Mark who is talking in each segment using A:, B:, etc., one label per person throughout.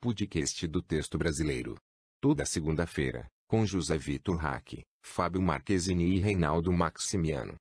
A: podcast do texto brasileiro. Toda segunda-feira, com José Vitor Hack, Fábio Marquezini e Reinaldo Maximiano.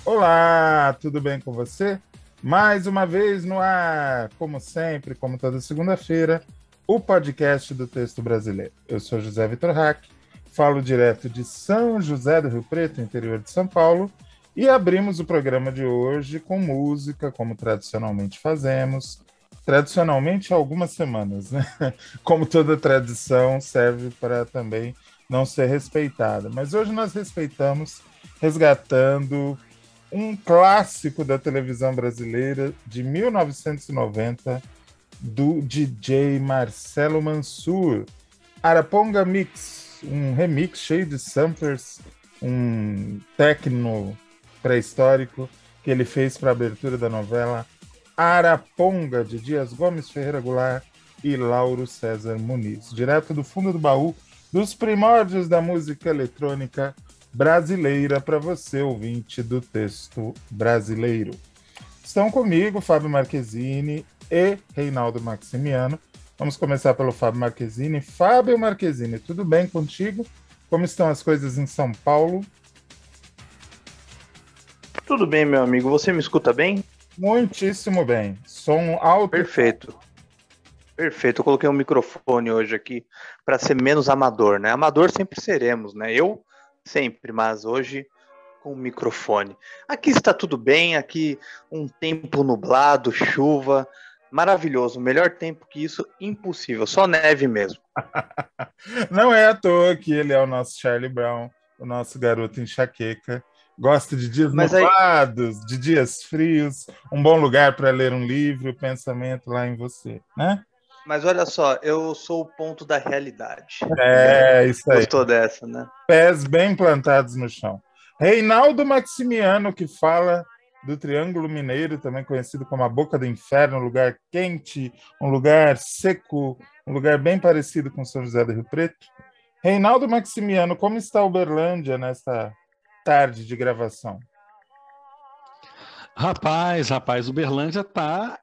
B: Olá, tudo bem com você? Mais uma vez no ar, como sempre, como toda segunda-feira, o podcast do texto brasileiro. Eu sou José Vitor Hack, falo direto de São José do Rio Preto, interior de São Paulo, e abrimos o programa de hoje com música, como tradicionalmente fazemos. Tradicionalmente há algumas semanas, né? Como toda tradição serve para também não ser respeitada. Mas hoje nós respeitamos, resgatando um clássico da televisão brasileira de 1990, do DJ Marcelo Mansur, Araponga Mix, um remix cheio de samplers, um techno pré-histórico que ele fez para a abertura da novela Araponga, de Dias Gomes Ferreira Goulart e Lauro César Muniz, direto do fundo do baú dos primórdios da música eletrônica brasileira para você, ouvinte do texto brasileiro. Estão comigo Fábio Marquezini e Reinaldo Maximiano. Vamos começar pelo Fábio Marquezini. Fábio Marquezini, tudo bem contigo? Como estão as coisas em São Paulo?
C: Tudo bem, meu amigo. Você me escuta bem?
B: Muitíssimo bem. Som alto.
C: Perfeito. Perfeito. Eu coloquei um microfone hoje aqui para ser menos amador, né? Amador sempre seremos, né? Eu sempre, mas hoje com o microfone. Aqui está tudo bem, aqui um tempo nublado, chuva, maravilhoso. Melhor tempo que isso, impossível, só neve mesmo.
B: Não é à toa que ele é o nosso Charlie Brown, o nosso garoto enxaqueca. Gosta de dias nublados, de dias frios, um bom lugar para ler um livro, o pensamento lá em você, né?
C: Mas olha só, eu sou o ponto da realidade.
B: É, isso aí.
C: Gostou dessa, né?
B: Pés bem plantados no chão. Reinaldo Maximiano, que fala do Triângulo Mineiro, também conhecido como a Boca do Inferno, um lugar quente, um lugar seco, um lugar bem parecido com São José do Rio Preto. Reinaldo Maximiano, como está Uberlândia nesta tarde de gravação?
D: Rapaz, Uberlândia tá,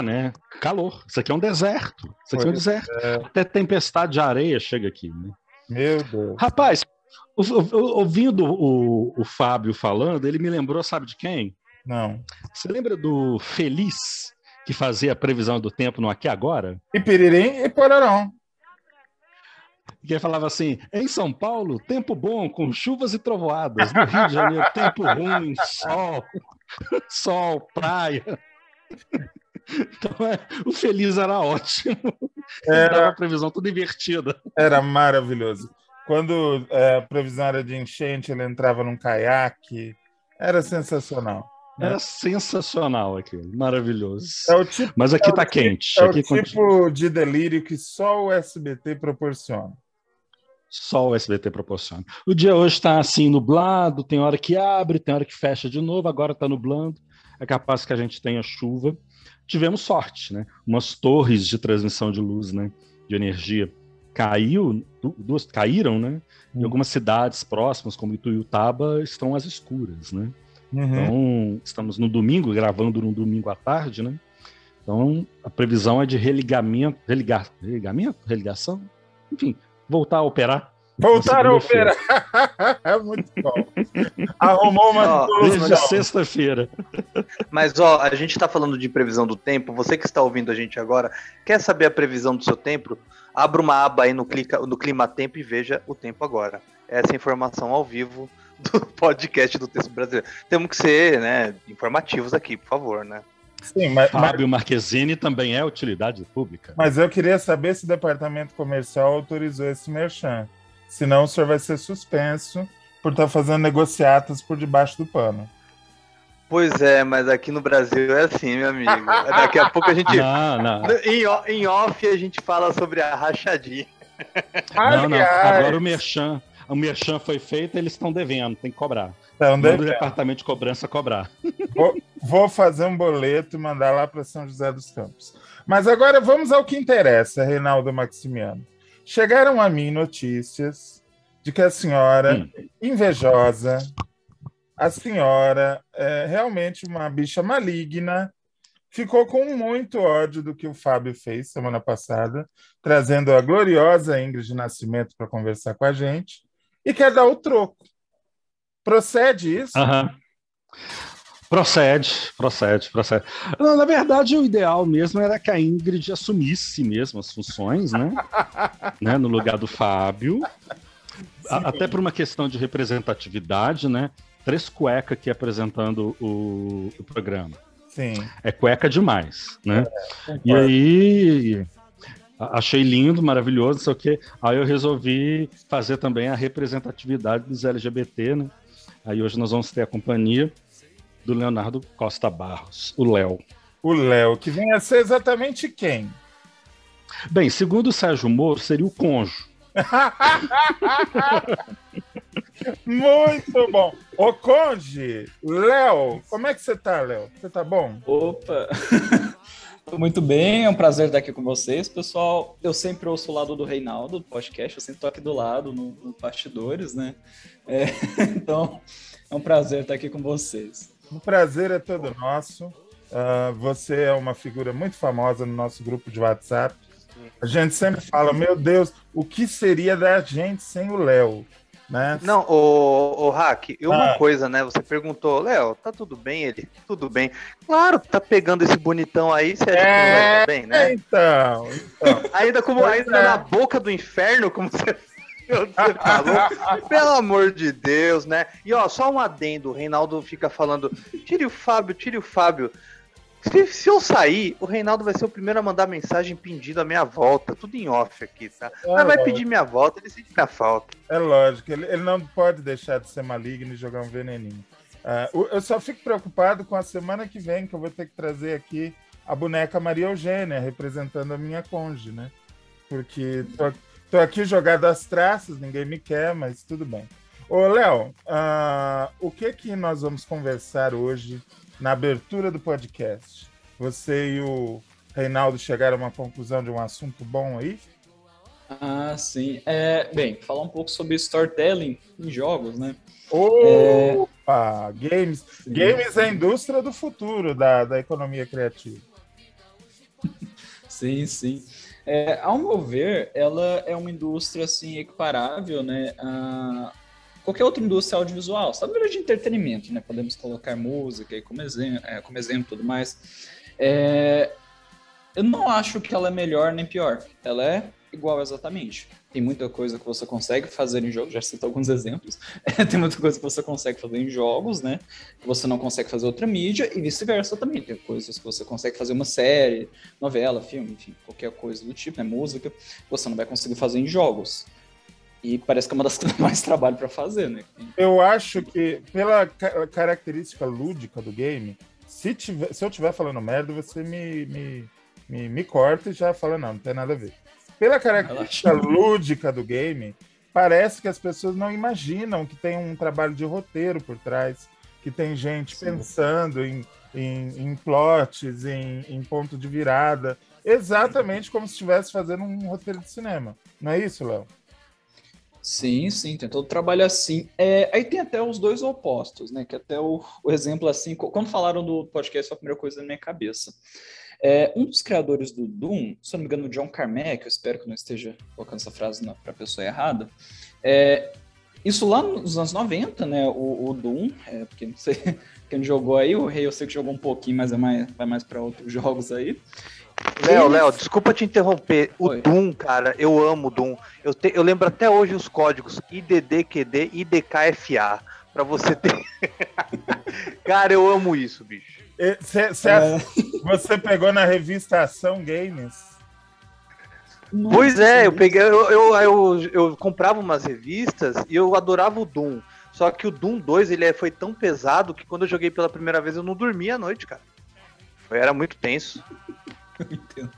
D: né? Calor. Isso aqui é um deserto. Até tempestade de areia chega aqui, né?
B: Meu Deus.
D: Rapaz, ouvindo o Fábio falando, ele me lembrou, sabe de quem?
B: Não.
D: Você lembra do Feliz, que fazia a previsão do tempo no Aqui Agora?
B: Ipiririm e Pororó.
D: Que ele falava assim: em São Paulo, tempo bom, com chuvas e trovoadas. No Rio de Janeiro, tempo ruim, sol, praia. Então, o Feliz era ótimo. Dava a previsão tudo invertida.
B: Era maravilhoso. Quando a previsão era de enchente, ele entrava num caiaque. Era sensacional. Né?
D: Era sensacional aquilo, maravilhoso.
B: Tipo,
D: mas aqui tá quente.
B: É
D: aqui
B: o tipo de delírio que só o SBT proporciona.
D: Só o SBT proporciona. O dia hoje está assim nublado, tem hora que abre, tem hora que fecha de novo, agora está nublando. é capaz que a gente tenha chuva. Tivemos sorte, né? Umas torres de transmissão de luz, né? De energia duas caíram, né? E algumas cidades próximas, como Ituiutaba, estão às escuras, né? Então, estamos no domingo, gravando no domingo à tarde, né? Então, a previsão é de religação? Enfim, voltar a operar.
B: Voltar a operar! É muito bom. Arrumou uma
D: desde sexta-feira.
C: Mas, a gente está falando de previsão do tempo. Você que está ouvindo a gente agora, quer saber a previsão do seu tempo? Abra uma aba aí no Clima Tempo e veja o tempo agora. Essa informação ao vivo do podcast do Texto Brasileiro. Temos que ser, né, informativos aqui, por favor, né?
B: Sim,
D: Fábio Marquezine também é utilidade pública.
B: Mas eu queria saber se o departamento comercial autorizou esse merchan. Senão o senhor vai ser suspenso por estar fazendo negociatas por debaixo do pano.
C: Pois é, mas aqui no Brasil é assim, meu amigo. Daqui a pouco a gente...
D: Não.
C: Em off a gente fala sobre a rachadinha.
D: Não. Agora o merchan foi feito, eles estão devendo, tem que cobrar. Manda o departamento de cobrança cobrar.
B: Vou fazer um boleto e mandar lá para São José dos Campos. Mas agora vamos ao que interessa, Reinaldo Maximiano. Chegaram a mim notícias de que a senhora, invejosa, a senhora é realmente uma bicha maligna, ficou com muito ódio do que o Fábio fez semana passada, trazendo a gloriosa Ingrid Nascimento para conversar com a gente, e quer dar o troco. Procede isso?
D: Procede. Não, na verdade, o ideal mesmo era que a Ingrid assumisse mesmo as funções, né? No lugar do Fábio. Até por uma questão de representatividade, né? 3 cuecas aqui apresentando o programa.
B: Sim.
D: É cueca demais, né? E aí... Achei lindo, maravilhoso, não sei o quê. Aí eu resolvi fazer também a representatividade dos LGBT, né? Aí hoje nós vamos ter a companhia do Leonardo Costa Barros, o Léo.
B: O Léo, que vem a ser exatamente quem?
D: Bem, segundo o Sérgio Moro, seria o cônjuge.
B: Muito bom. Ô, cônjuge, Léo, como é que você tá, Léo? Você tá bom?
E: Opa! Tô muito bem, é um prazer estar aqui com vocês, pessoal. Eu sempre ouço o lado do Reinaldo, do podcast, eu sempre tô aqui do lado, no bastidores, né? Então, é um prazer estar aqui com vocês.
B: O prazer é todo nosso. Você é uma figura muito famosa no nosso grupo de WhatsApp. A gente sempre fala, meu Deus, o que seria da gente sem o Léo? Né?
C: Não, o Hack, e uma coisa, né? Você perguntou, Léo, tá tudo bem? Ele, tudo bem. Claro, tá pegando esse bonitão aí, você acha que não vai estar bem, né?
B: Então.
C: Ainda na boca do inferno, como você falou. Pelo amor de Deus, né? E só um adendo, o Reinaldo fica falando, tire o Fábio. Se eu sair, o Reinaldo vai ser o primeiro a mandar mensagem pedindo a minha volta. Tudo em off aqui, tá? Mas vai pedir minha volta, ele sente minha falta.
B: É lógico, ele não pode deixar de ser maligno e jogar um veneninho. Eu só fico preocupado com a semana que vem, que eu vou ter que trazer aqui a boneca Maria Eugênia, representando a minha cônjuge, né? Porque tô aqui jogado às traças, ninguém me quer, mas tudo bem. Ô, Léo, o que nós vamos conversar hoje na abertura do podcast? Você e o Reinaldo chegaram a uma conclusão de um assunto bom aí?
E: Sim. Bem, falar um pouco sobre storytelling em jogos, né?
B: Opa! Games é a indústria do futuro da economia criativa.
E: Sim. Ao meu ver, ela é uma indústria assim, equiparável, né, a qualquer outra indústria audiovisual, sabe, de entretenimento, né? Podemos colocar música aí como exemplo e tudo mais. Eu não acho que ela é melhor nem pior. Ela é igual exatamente. Tem muita coisa que você consegue fazer em jogos, já cito alguns exemplos. Tem muita coisa que você consegue fazer em jogos, né? Que você não consegue fazer outra mídia, e vice-versa também. Tem coisas que você consegue fazer uma série, novela, filme, enfim, qualquer coisa do tipo, né? Música, você não vai conseguir fazer em jogos. E parece que é uma das que dá mais trabalho para fazer, né?
B: Eu acho que, pela característica lúdica do game, se eu estiver falando merda, você me corta e já fala, não tem nada a ver. Pela característica lúdica do game, parece que as pessoas não imaginam que tem um trabalho de roteiro por trás, que tem gente pensando em plots, em ponto de virada. Exatamente como se estivesse fazendo um roteiro de cinema. Não é isso, Léo?
E: Sim, sim, tem todo o trabalho assim. Aí tem até os dois opostos, né? Que até o exemplo assim, quando falaram do podcast, foi a primeira coisa na minha cabeça. Um dos criadores do Doom, se eu não me engano, o John Carmack, eu espero que eu não esteja colocando essa frase para a pessoa errada. Isso lá nos anos 90, né? O Doom, porque não sei quem jogou aí, o Rei eu sei que jogou um pouquinho, mas vai mais para outros jogos aí.
C: Léo, desculpa te interromper. O
E: Oi.
C: Doom, cara, eu amo o Doom. Eu lembro até hoje os códigos IDDQD, IDKFA. Pra você ter. Cara, eu amo isso, bicho.
B: Você pegou na revista Ação Games?
E: Nossa,
C: Pois é, eu peguei. Eu comprava umas revistas e eu adorava o Doom. Só que o Doom 2 foi tão pesado que quando eu joguei pela primeira vez eu não dormia à noite, cara. Era muito tenso.
E: Eu entendo.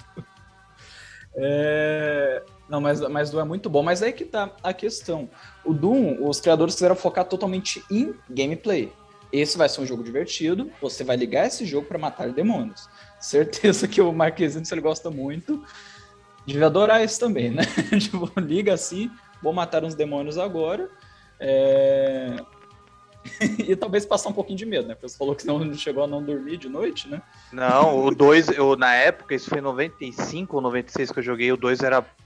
E: Não, mas Doom é muito bom. Mas aí que tá a questão. O Doom, os criadores quiseram focar totalmente em gameplay. Esse vai ser um jogo divertido. Você vai ligar esse jogo para matar demônios. Certeza que o Marquezine, se ele gosta muito, devia adorar esse também, né? Tipo, liga assim, vou matar uns demônios agora. E talvez passar um pouquinho de medo, né? Porque você falou que não chegou a não dormir de noite, né?
C: Não, o 2, na época, isso foi em 95 ou 96 que eu joguei, o 2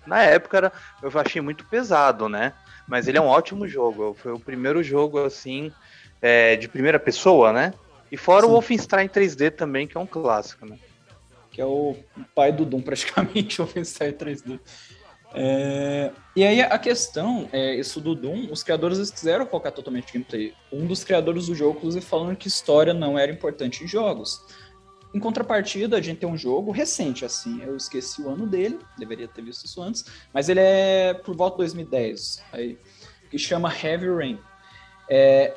C: na época, eu achei muito pesado, né? Mas ele é um ótimo jogo, foi o primeiro jogo, assim, de primeira pessoa, né? E fora
E: Sim.
C: o Wolfenstein 3D também, que é um clássico, né?
E: Que é o pai do Doom, praticamente, o Wolfenstein 3D. E aí a questão isso do Doom, os criadores eles quiseram focar totalmente em gameplay. Um dos criadores do jogo, inclusive, falando que história não era importante em jogos. Em contrapartida, a gente tem um jogo recente, assim, eu esqueci o ano dele, deveria ter visto isso antes, mas ele é por volta de 2010, aí, que chama Heavy Rain.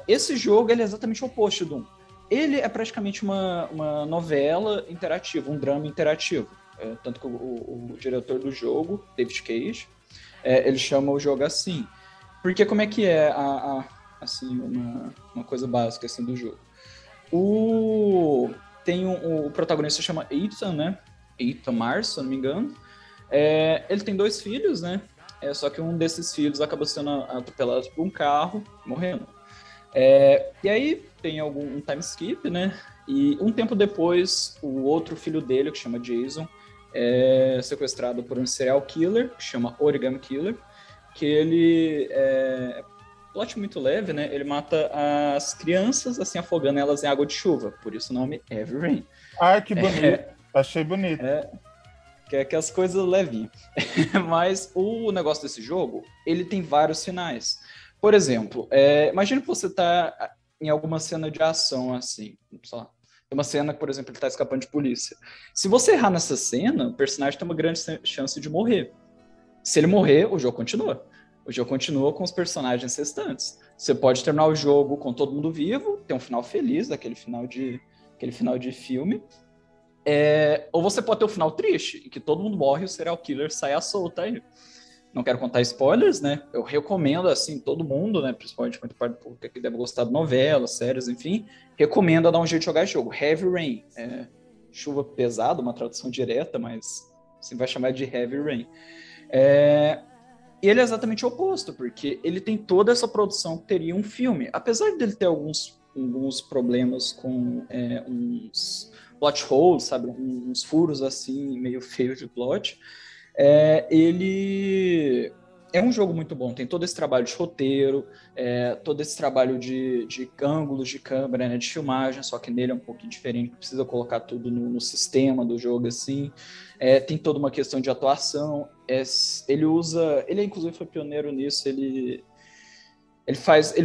E: Esse jogo ele é exatamente o oposto do Doom. Ele é praticamente uma novela interativa, um drama interativo. Tanto que o diretor do jogo, David Cage, ele chama o jogo assim. Porque como é que é assim, uma coisa básica assim, do jogo? Tem o protagonista chama Ethan, né? Ethan Mars, se eu não me engano. Ele tem 2 filhos, né? Só que um desses filhos acaba sendo atropelado por um carro, morrendo. E aí tem um time skip, né? E um tempo depois, o outro filho dele, que chama Jason, é sequestrado por um serial killer, que chama Origami Killer, que ele plot muito leve, né? Ele mata as crianças, assim, afogando elas em água de chuva. Por isso o nome Heavy Rain.
B: Ai, que bonito. Achei bonito.
E: Que é as coisas levinhas. Mas o negócio desse jogo, ele tem vários finais. Por exemplo, imagina que você tá em alguma cena de ação, assim, sei lá. Tem uma cena que, por exemplo, ele tá escapando de polícia. Se você errar nessa cena, o personagem tem uma grande chance de morrer. Se ele morrer, o jogo continua. O jogo continua com os personagens restantes. Você pode terminar o jogo com todo mundo vivo, ter um final feliz, aquele final de filme. Ou você pode ter um final triste, em que todo mundo morre e o serial killer sai à solta aí. Não quero contar spoilers, né? Eu recomendo, assim, todo mundo, né? Principalmente muito parte do público que deve gostar de novelas, séries, enfim. Recomendo a dar um jeito de jogar esse jogo. Heavy Rain. Chuva pesada, uma tradução direta, mas assim vai chamar de Heavy Rain. E ele é exatamente o oposto, porque ele tem toda essa produção que teria um filme. Apesar dele ter alguns problemas com uns plot holes, sabe? Uns furos, assim, meio feios de plot. Ele é um jogo muito bom, tem todo esse trabalho de roteiro, todo esse trabalho de ângulos de câmera, né, de filmagem, só que nele é um pouquinho diferente, precisa colocar tudo no sistema do jogo, assim. Tem toda uma questão de atuação, ele inclusive foi pioneiro nisso, ele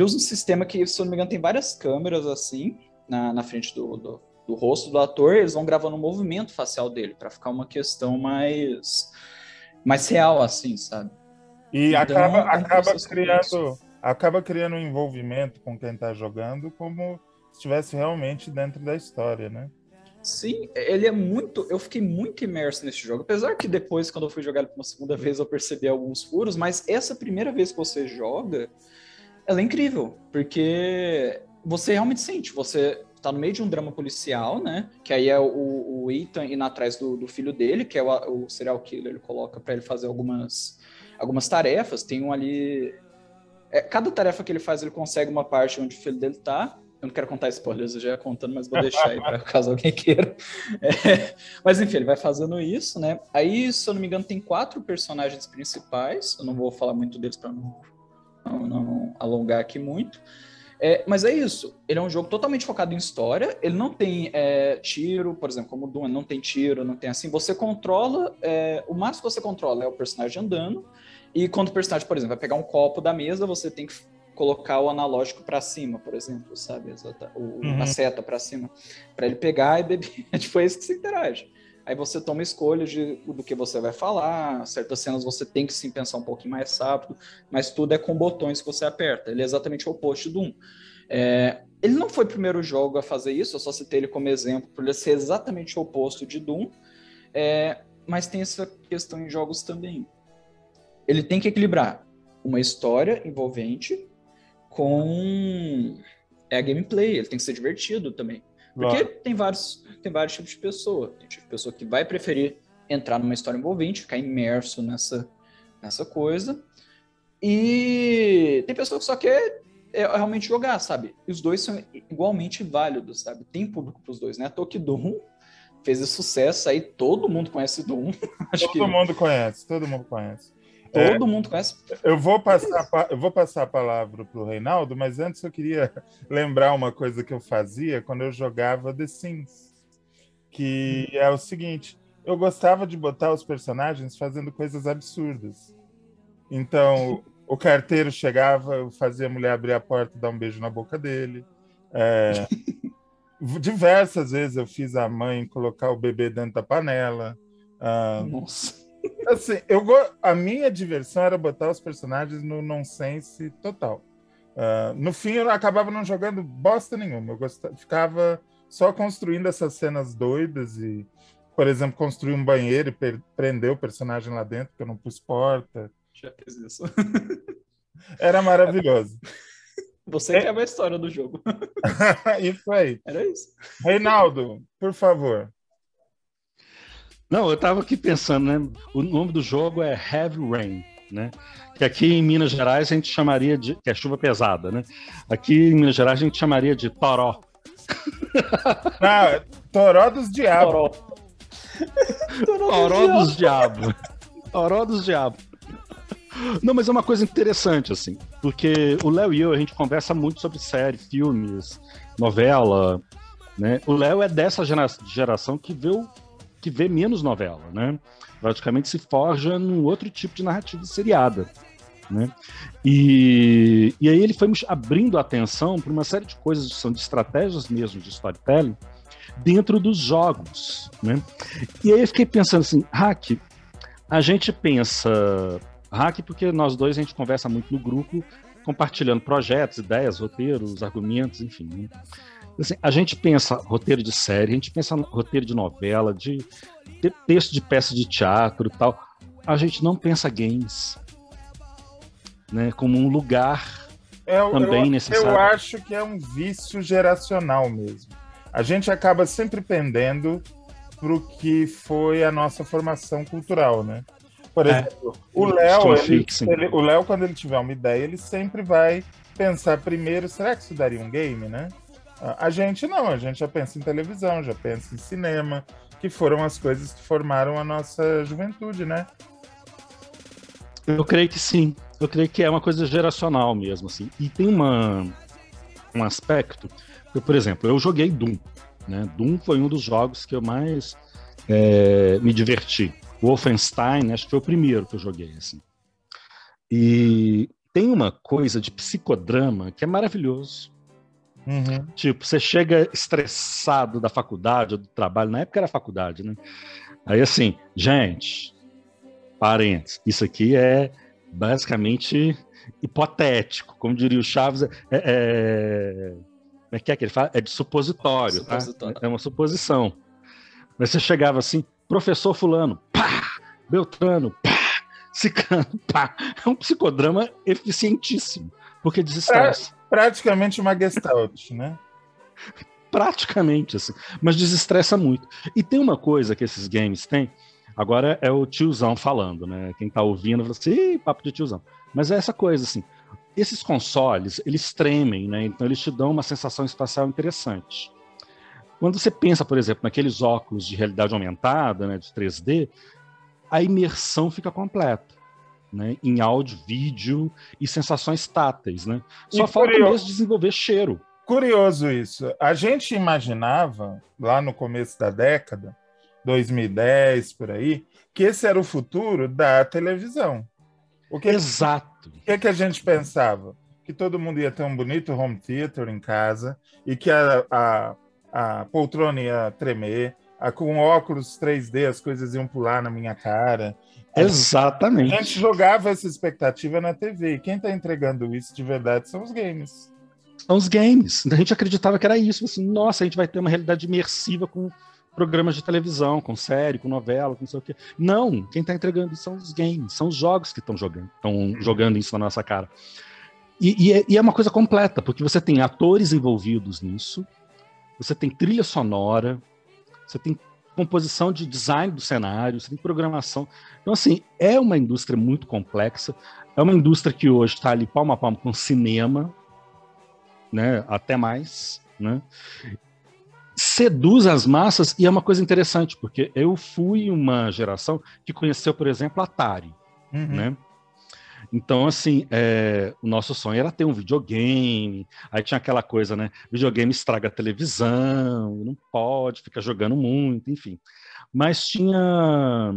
E: usa um sistema que, se eu não me engano, tem várias câmeras, assim, na frente do rosto do ator, eles vão gravando o movimento facial dele, para ficar uma questão mais real, assim, sabe?
B: E
E: então,
B: acaba criando um envolvimento com quem tá jogando, como se estivesse realmente dentro da história, né?
E: Sim, ele é muito... Eu fiquei muito imerso nesse jogo, apesar que depois, quando eu fui jogar ele por uma segunda vez, eu percebi alguns furos, mas essa primeira vez que você joga, ela é incrível, porque você realmente sente, você tá no meio de um drama policial, né? Que aí é o Ethan indo atrás do filho dele, que é o serial killer, ele coloca pra ele fazer algumas tarefas. Tem um ali... cada tarefa que ele faz, ele consegue uma parte onde o filho dele tá. Eu não quero contar spoilers, eu já ia contando, mas vou deixar aí para caso alguém queira. Mas enfim, ele vai fazendo isso, né? Aí, se eu não me engano, tem 4 personagens principais. Eu não vou falar muito deles para não alongar aqui muito. Mas é isso. Ele é um jogo totalmente focado em história. Ele não tem tiro, por exemplo, como o Doom, não tem tiro, não tem assim. Você controla... o máximo que você controla é o personagem andando. E quando o personagem, por exemplo, vai pegar um copo da mesa, você tem que colocar o analógico para cima, por exemplo, sabe? A seta para cima, para ele pegar e beber. Tipo, é isso que você interage. Aí você toma escolha do que você vai falar, certas cenas você tem que sim pensar um pouquinho mais rápido, mas tudo é com botões que você aperta. Ele é exatamente o oposto do Doom. Ele não foi o primeiro jogo a fazer isso, eu só citei ele como exemplo, por ele ser exatamente o oposto de Doom, mas tem essa questão em jogos também. Ele tem que equilibrar uma história envolvente com a gameplay, ele tem que ser divertido também. Porque tem vários tipos de pessoa. Tem tipo de pessoa que vai preferir entrar numa história envolvente, ficar imerso nessa coisa. E tem pessoa que só quer realmente jogar, sabe? E os dois são igualmente válidos, sabe? Tem público para os dois, né? A Toki Doom fez esse sucesso aí, todo mundo conhece Doom.
B: Todo mundo conhece.
E: Todo mundo conhece.
B: Eu vou passar a palavra para o Reinaldo, mas antes eu queria lembrar uma coisa que eu fazia quando eu jogava The Sims, que é o seguinte, eu gostava de botar os personagens fazendo coisas absurdas. Então, o carteiro chegava, eu fazia a mulher abrir a porta e dar um beijo na boca dele. Diversas vezes eu fiz a mãe colocar o bebê dentro da panela.
E: Nossa.
B: Assim, a minha diversão era botar os personagens no nonsense total. No fim, eu acabava não jogando bosta nenhuma. Eu ficava só construindo essas cenas doidas e, por exemplo, construir um banheiro e prender o personagem lá dentro, porque eu não pus porta.
E: Já fiz isso.
B: Era maravilhoso.
E: Você que é a história do jogo.
B: Isso aí.
E: Era isso.
B: Reinaldo, por favor.
D: Não, eu estava aqui pensando, né? O nome do jogo é Heavy Rain, né? Que aqui em Minas Gerais a gente chamaria de... que é chuva pesada, né? Aqui em Minas Gerais a gente chamaria de toró.
B: Toró dos diabos.
D: Toró dos diabos. Toró dos diabos. Não, mas é uma coisa interessante, assim, porque o Léo e eu, a gente conversa muito sobre série, filmes, novela, né? O Léo é dessa geração que vê menos novela, né? Praticamente se forja num outro tipo de narrativa seriada, né? E aí ele foi abrindo a atenção para uma série de coisas que são de estratégias mesmo de storytelling dentro dos jogos, né? E aí eu fiquei pensando assim, Hack, a gente pensa... Hack porque nós dois a gente conversa muito no grupo, compartilhando projetos, ideias, roteiros, argumentos, enfim, né? Assim, a gente pensa roteiro de série, a gente pensa roteiro de novela, de texto de peça de teatro e tal. A gente não pensa games, né, como um lugar também necessário.
B: Eu acho que é um vício geracional mesmo. A gente acaba sempre pendendo para o que foi a nossa formação cultural, né? Por exemplo, o Léo, quando ele tiver uma ideia, ele sempre vai pensar primeiro, será que isso daria um game, né? A gente não, a gente já pensa em televisão, já pensa em cinema, que foram as coisas que formaram a nossa juventude, né?
D: Eu creio que sim, eu creio que é uma coisa geracional mesmo, assim. E tem um aspecto, que, por exemplo, eu joguei Doom, né? Doom foi um dos jogos que eu mais me diverti. Wolfenstein, acho que foi o primeiro que eu joguei, assim. E tem uma coisa de psicodrama que é maravilhoso.
B: Uhum.
D: Tipo, você chega estressado da faculdade ou do trabalho, na época era faculdade, né? Aí assim, gente, parênteses, isso aqui é basicamente hipotético, como diria o Chaves, como é que ele fala? É de supositório, tá? É uma suposição. Mas você chegava assim, professor fulano, pá, Beltrano, pá, Cicano, pá. É um psicodrama eficientíssimo, porque desestressa.
B: Praticamente uma gestalt, né?
D: praticamente, assim, mas desestressa muito. E tem uma coisa que esses games têm, agora é o tiozão falando, né? Quem tá ouvindo fala assim, "Ih, papo de tiozão." Mas é essa coisa, assim, esses consoles, eles tremem, né? Então eles te dão uma sensação espacial interessante. Quando você pensa, por exemplo, naqueles óculos de realidade aumentada, né, de 3D, a imersão fica completa, né? Em áudio, vídeo e sensações táteis, né? Só falta mesmo desenvolver cheiro.
B: Curioso isso. A gente imaginava, lá no começo da década, 2010, por aí, que esse era o futuro da televisão.
D: Exato.
B: O que a gente pensava? Que todo mundo ia ter um bonito home theater em casa e que a poltrona ia tremer, com óculos 3D as coisas iam pular na minha cara.
D: Exatamente.
B: A gente jogava essa expectativa na TV. E quem está entregando isso de verdade são os games.
D: São os games. A gente acreditava que era isso. Assim, nossa, a gente vai ter uma realidade imersiva com programas de televisão, com série, com novela, com não sei o quê. Não, quem está entregando isso são os games, são os jogos que estão jogando isso na nossa cara. E é uma coisa completa, porque você tem atores envolvidos nisso, você tem trilha sonora, você tem composição de design do cenário, você tem programação. Então, assim, é uma indústria muito complexa, é uma indústria que hoje está ali palmo a palmo com cinema, né, até mais, né? Seduz as massas, e é uma coisa interessante, porque eu fui uma geração que conheceu, por exemplo, Atari, né? Então, assim, o nosso sonho era ter um videogame, aí tinha aquela coisa, né? Videogame estraga a televisão, não pode ficar jogando muito, enfim. Mas tinha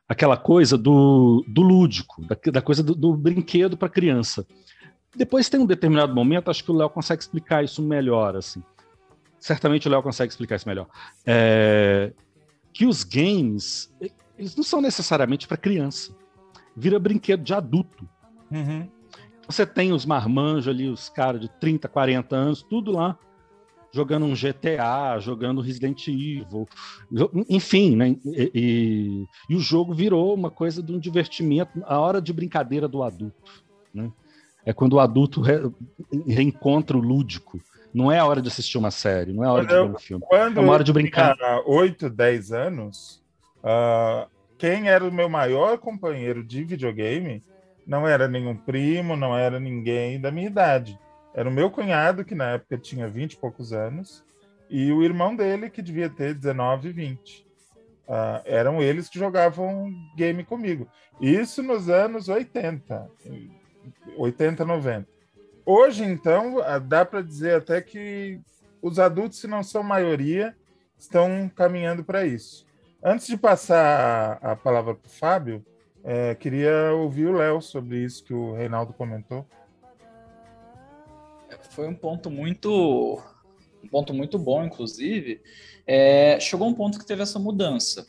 D: aquela coisa do lúdico, da coisa do brinquedo para criança. Depois tem um determinado momento, acho que o Léo consegue explicar isso melhor, assim. Certamente o Léo consegue explicar isso melhor. Que os games, eles não são necessariamente para criança. Vira brinquedo de adulto.
B: Uhum.
D: Você tem os marmanjos ali, os caras de 30, 40 anos, tudo lá, jogando um GTA, jogando Resident Evil, enfim, né? E o jogo virou uma coisa de um divertimento, a hora de brincadeira do adulto, né? É quando o adulto reencontra o lúdico. Não é a hora de assistir uma série, não é a hora de ver um filme. É uma hora de brincar.
B: Há 8, 10 anos, quem era o meu maior companheiro de videogame não era nenhum primo, não era ninguém da minha idade. Era o meu cunhado, que na época tinha 20 e poucos anos, e o irmão dele, que devia ter 19, 20. Eram eles que jogavam game comigo. Isso nos anos 80, 90. Hoje, então, dá para dizer até que os adultos, se não são maioria, estão caminhando para isso. Antes de passar a palavra para o Fábio, queria ouvir o Léo sobre isso que o Reinaldo comentou.
E: Foi um ponto muito bom, inclusive. Chegou um ponto que teve essa mudança.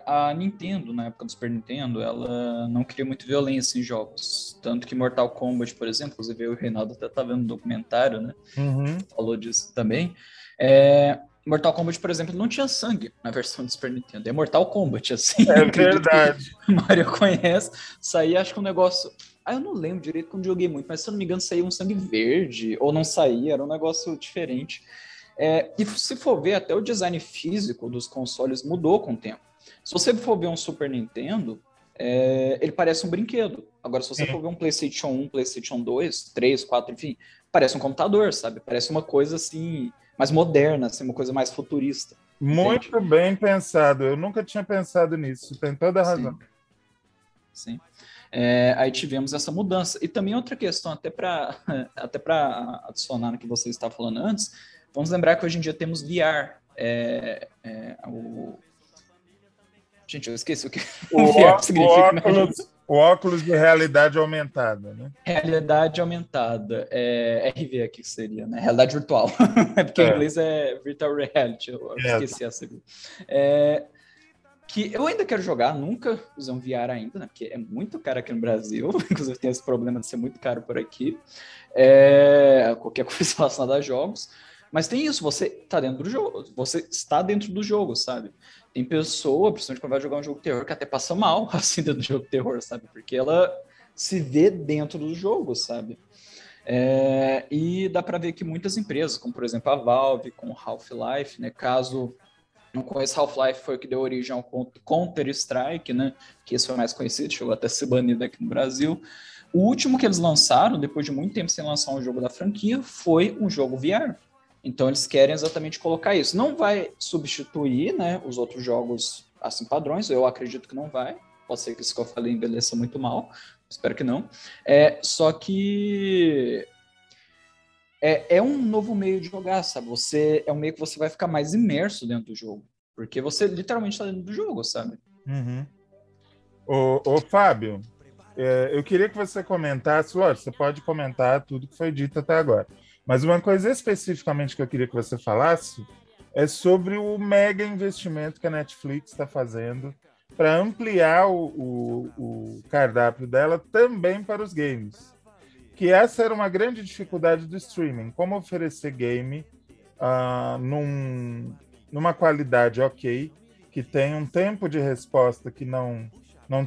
E: A Nintendo, na época do Super Nintendo, ela não queria muito violência em jogos. Tanto que Mortal Kombat, por exemplo, inclusive eu e o Reinaldo até tá vendo um documentário, né? Falou disso também. Mortal Kombat, por exemplo, não tinha sangue na versão do Super Nintendo. É Mortal Kombat, assim.
B: É verdade.
E: O Mario conhece. Saía, acho que um negócio... eu não lembro direito quando joguei muito, mas se eu não me engano saía um sangue verde, ou não saía, era um negócio diferente. E se for ver, até o design físico dos consoles mudou com o tempo. Se você for ver um Super Nintendo, ele parece um brinquedo. Agora, se você for ver um PlayStation 1, PlayStation 2, 3, 4, enfim, parece um computador, sabe? Parece uma coisa assim, mais moderna, assim, uma coisa mais futurista.
B: Muito
E: entende?
B: bem pensado. Eu nunca tinha pensado nisso. Tem toda a razão.
E: Sim. Aí tivemos essa mudança. E também outra questão, até para adicionar no que você estava falando antes, vamos lembrar que hoje em dia temos VR. Gente, eu esqueci o que o VR significa.
B: O óculos de realidade aumentada, né?
E: Realidade aumentada. RV aqui que seria, né? Realidade virtual. Porque em inglês é Virtual Reality. Eu esqueci essa. Que eu ainda quero jogar, nunca usei um VR ainda, né? Porque é muito caro aqui no Brasil, inclusive tem esse problema de ser muito caro por aqui, qualquer coisa relacionada a jogos, mas tem isso, você tá dentro do jogo, você está dentro do jogo, sabe? Tem pessoa, principalmente quando vai jogar um jogo de terror, que até passa mal, assim, dentro do jogo de terror, sabe? Porque ela se vê dentro do jogo, sabe? E dá para ver que muitas empresas, como por exemplo a Valve, com Half-Life, né, caso não conheça, Half-Life foi o que deu origem ao Counter-Strike, né, que esse foi mais conhecido, chegou até a ser banido aqui no Brasil. O último que eles lançaram, depois de muito tempo sem lançar um jogo da franquia, foi um jogo VR. Então eles querem exatamente colocar isso. Não vai substituir, né, os outros jogos assim padrões, eu acredito que não vai. Pode ser que isso que eu falei envelheça muito mal, espero que não. Só que é um novo meio de jogar, sabe? É um meio que você vai ficar mais imerso dentro do jogo, porque você literalmente está dentro do jogo, sabe?
B: Uhum. Ô, Fábio, eu queria que você comentasse, lógico, você pode comentar tudo que foi dito até agora, mas uma coisa especificamente que eu queria que você falasse é sobre o mega investimento que a Netflix está fazendo para ampliar o cardápio dela também para os games. Que essa era uma grande dificuldade do streaming, como oferecer game numa qualidade ok, que tenha um tempo de resposta que não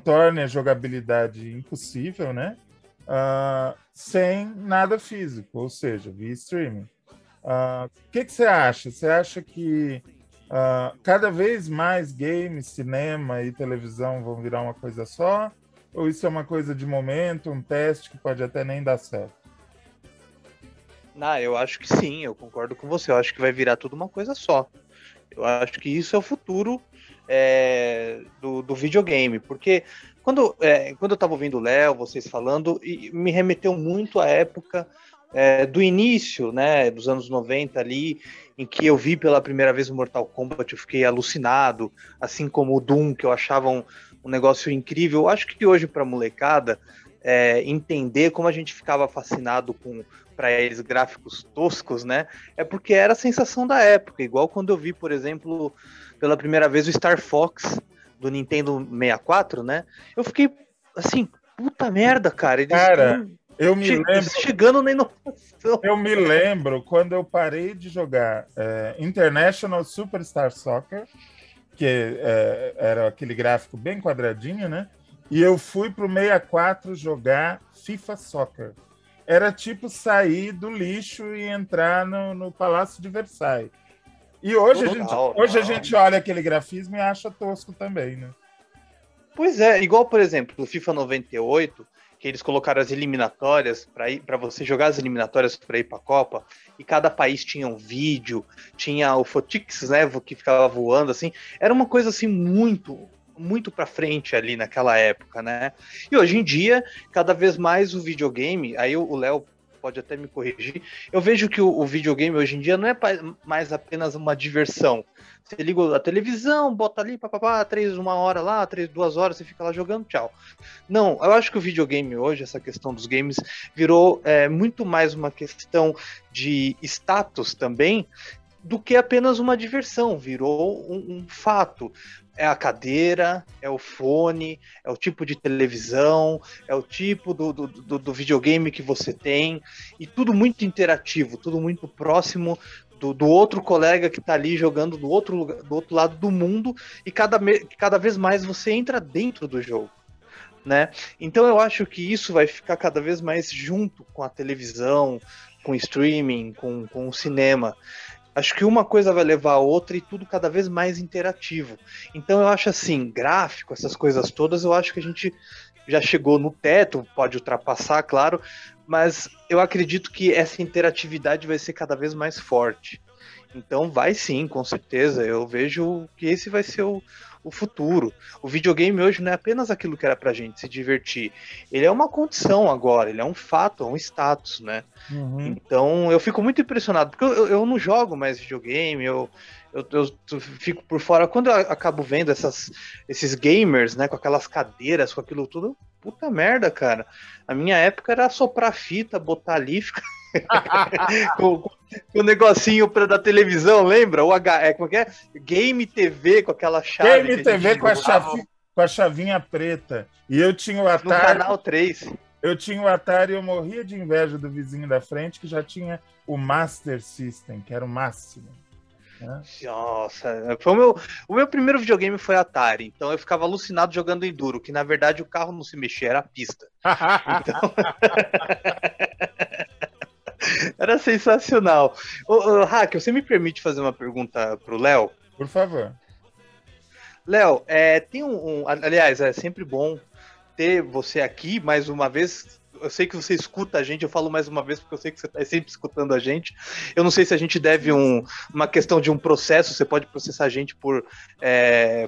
B: torne a jogabilidade impossível, né? Sem nada físico, ou seja, via streaming. O que você acha? Você acha que cada vez mais games, cinema e televisão vão virar uma coisa só? Ou isso é uma coisa de momento, um teste que pode até nem dar certo?
C: Eu acho que sim, eu concordo com você. Eu acho que vai virar tudo uma coisa só. Eu acho que isso é o futuro do videogame, porque quando eu estava ouvindo o Léo, vocês falando, me remeteu muito à época do início, né, dos anos 90 ali, em que eu vi pela primeira vez o Mortal Kombat, eu fiquei alucinado, assim como o Doom, que eu achava um negócio incrível. Eu acho que hoje, para a molecada, entender como a gente ficava fascinado com, para eles, gráficos toscos, né, é porque era a sensação da época, igual quando eu vi, por exemplo, pela primeira vez o Star Fox, do Nintendo 64, né, eu fiquei assim, puta merda, cara,
B: eu me lembro,
C: chegando na inovação.
B: Eu me lembro quando eu parei de jogar International Superstar Soccer, que era aquele gráfico bem quadradinho, né? E eu fui pro 64 jogar FIFA Soccer. Era tipo sair do lixo e entrar no Palácio de Versailles. E hoje, a gente olha aquele grafismo e acha tosco também, né?
C: Pois é, igual, por exemplo, o FIFA 98, que eles colocaram as eliminatórias para você jogar as eliminatórias para ir para a Copa, e cada país tinha um vídeo, tinha o Fotix, né, que ficava voando assim. Era uma coisa assim muito para frente ali naquela época, né? E hoje em dia, cada vez mais o videogame, aí o Léo pode até me corrigir, eu vejo que o videogame hoje em dia não é mais apenas uma diversão. Você liga a televisão, bota ali, papapá, 1 hora lá, 2 horas, você fica lá jogando, tchau. Não, eu acho que o videogame hoje, essa questão dos games, virou muito mais uma questão de status também, do que apenas uma diversão, virou um fato. É a cadeira, é o fone, é o tipo de televisão, é o tipo do videogame que você tem, e tudo muito interativo, tudo muito próximo do outro colega que está ali jogando do outro lado do mundo, e cada vez mais você entra dentro do jogo, né? Então eu acho que isso vai ficar cada vez mais junto com a televisão, com o streaming, com o cinema. Acho que uma coisa vai levar a outra e tudo cada vez mais interativo. Então eu acho assim, gráfico, essas coisas todas, eu acho que a gente já chegou no teto, pode ultrapassar, claro, mas eu acredito que essa interatividade vai ser cada vez mais forte. Então vai sim, com certeza, eu vejo que esse vai ser o futuro. O videogame hoje não é apenas aquilo que era pra gente se divertir, ele é uma condição agora, ele é um fato, é um status, né?
B: Uhum.
C: Então eu fico muito impressionado, porque eu não jogo mais videogame, eu fico por fora. Quando eu acabo vendo esses gamers, né, com aquelas cadeiras, com aquilo tudo, puta merda, cara. A minha época era soprar fita, botar ali, ficar com o negocinho da televisão, lembra? Como é? Game TV com aquela chave.
B: Game TV com a chavinha preta. E eu tinha o Atari.
C: No canal 3.
B: Eu tinha o Atari e eu morria de inveja do vizinho da frente que já tinha o Master System, que era o máximo. Né?
C: Nossa, o meu primeiro videogame foi Atari, então eu ficava alucinado jogando Enduro, que na verdade o carro não se mexia, era a pista. Então... Era sensacional. Hack, você me permite fazer uma pergunta pro Léo?
B: Por favor.
C: Léo, tem aliás, é sempre bom ter você aqui mais uma vez. Eu sei que você escuta a gente, eu falo mais uma vez porque eu sei que você está sempre escutando a gente. Eu não sei se a gente deve uma questão de um processo, você pode processar a gente por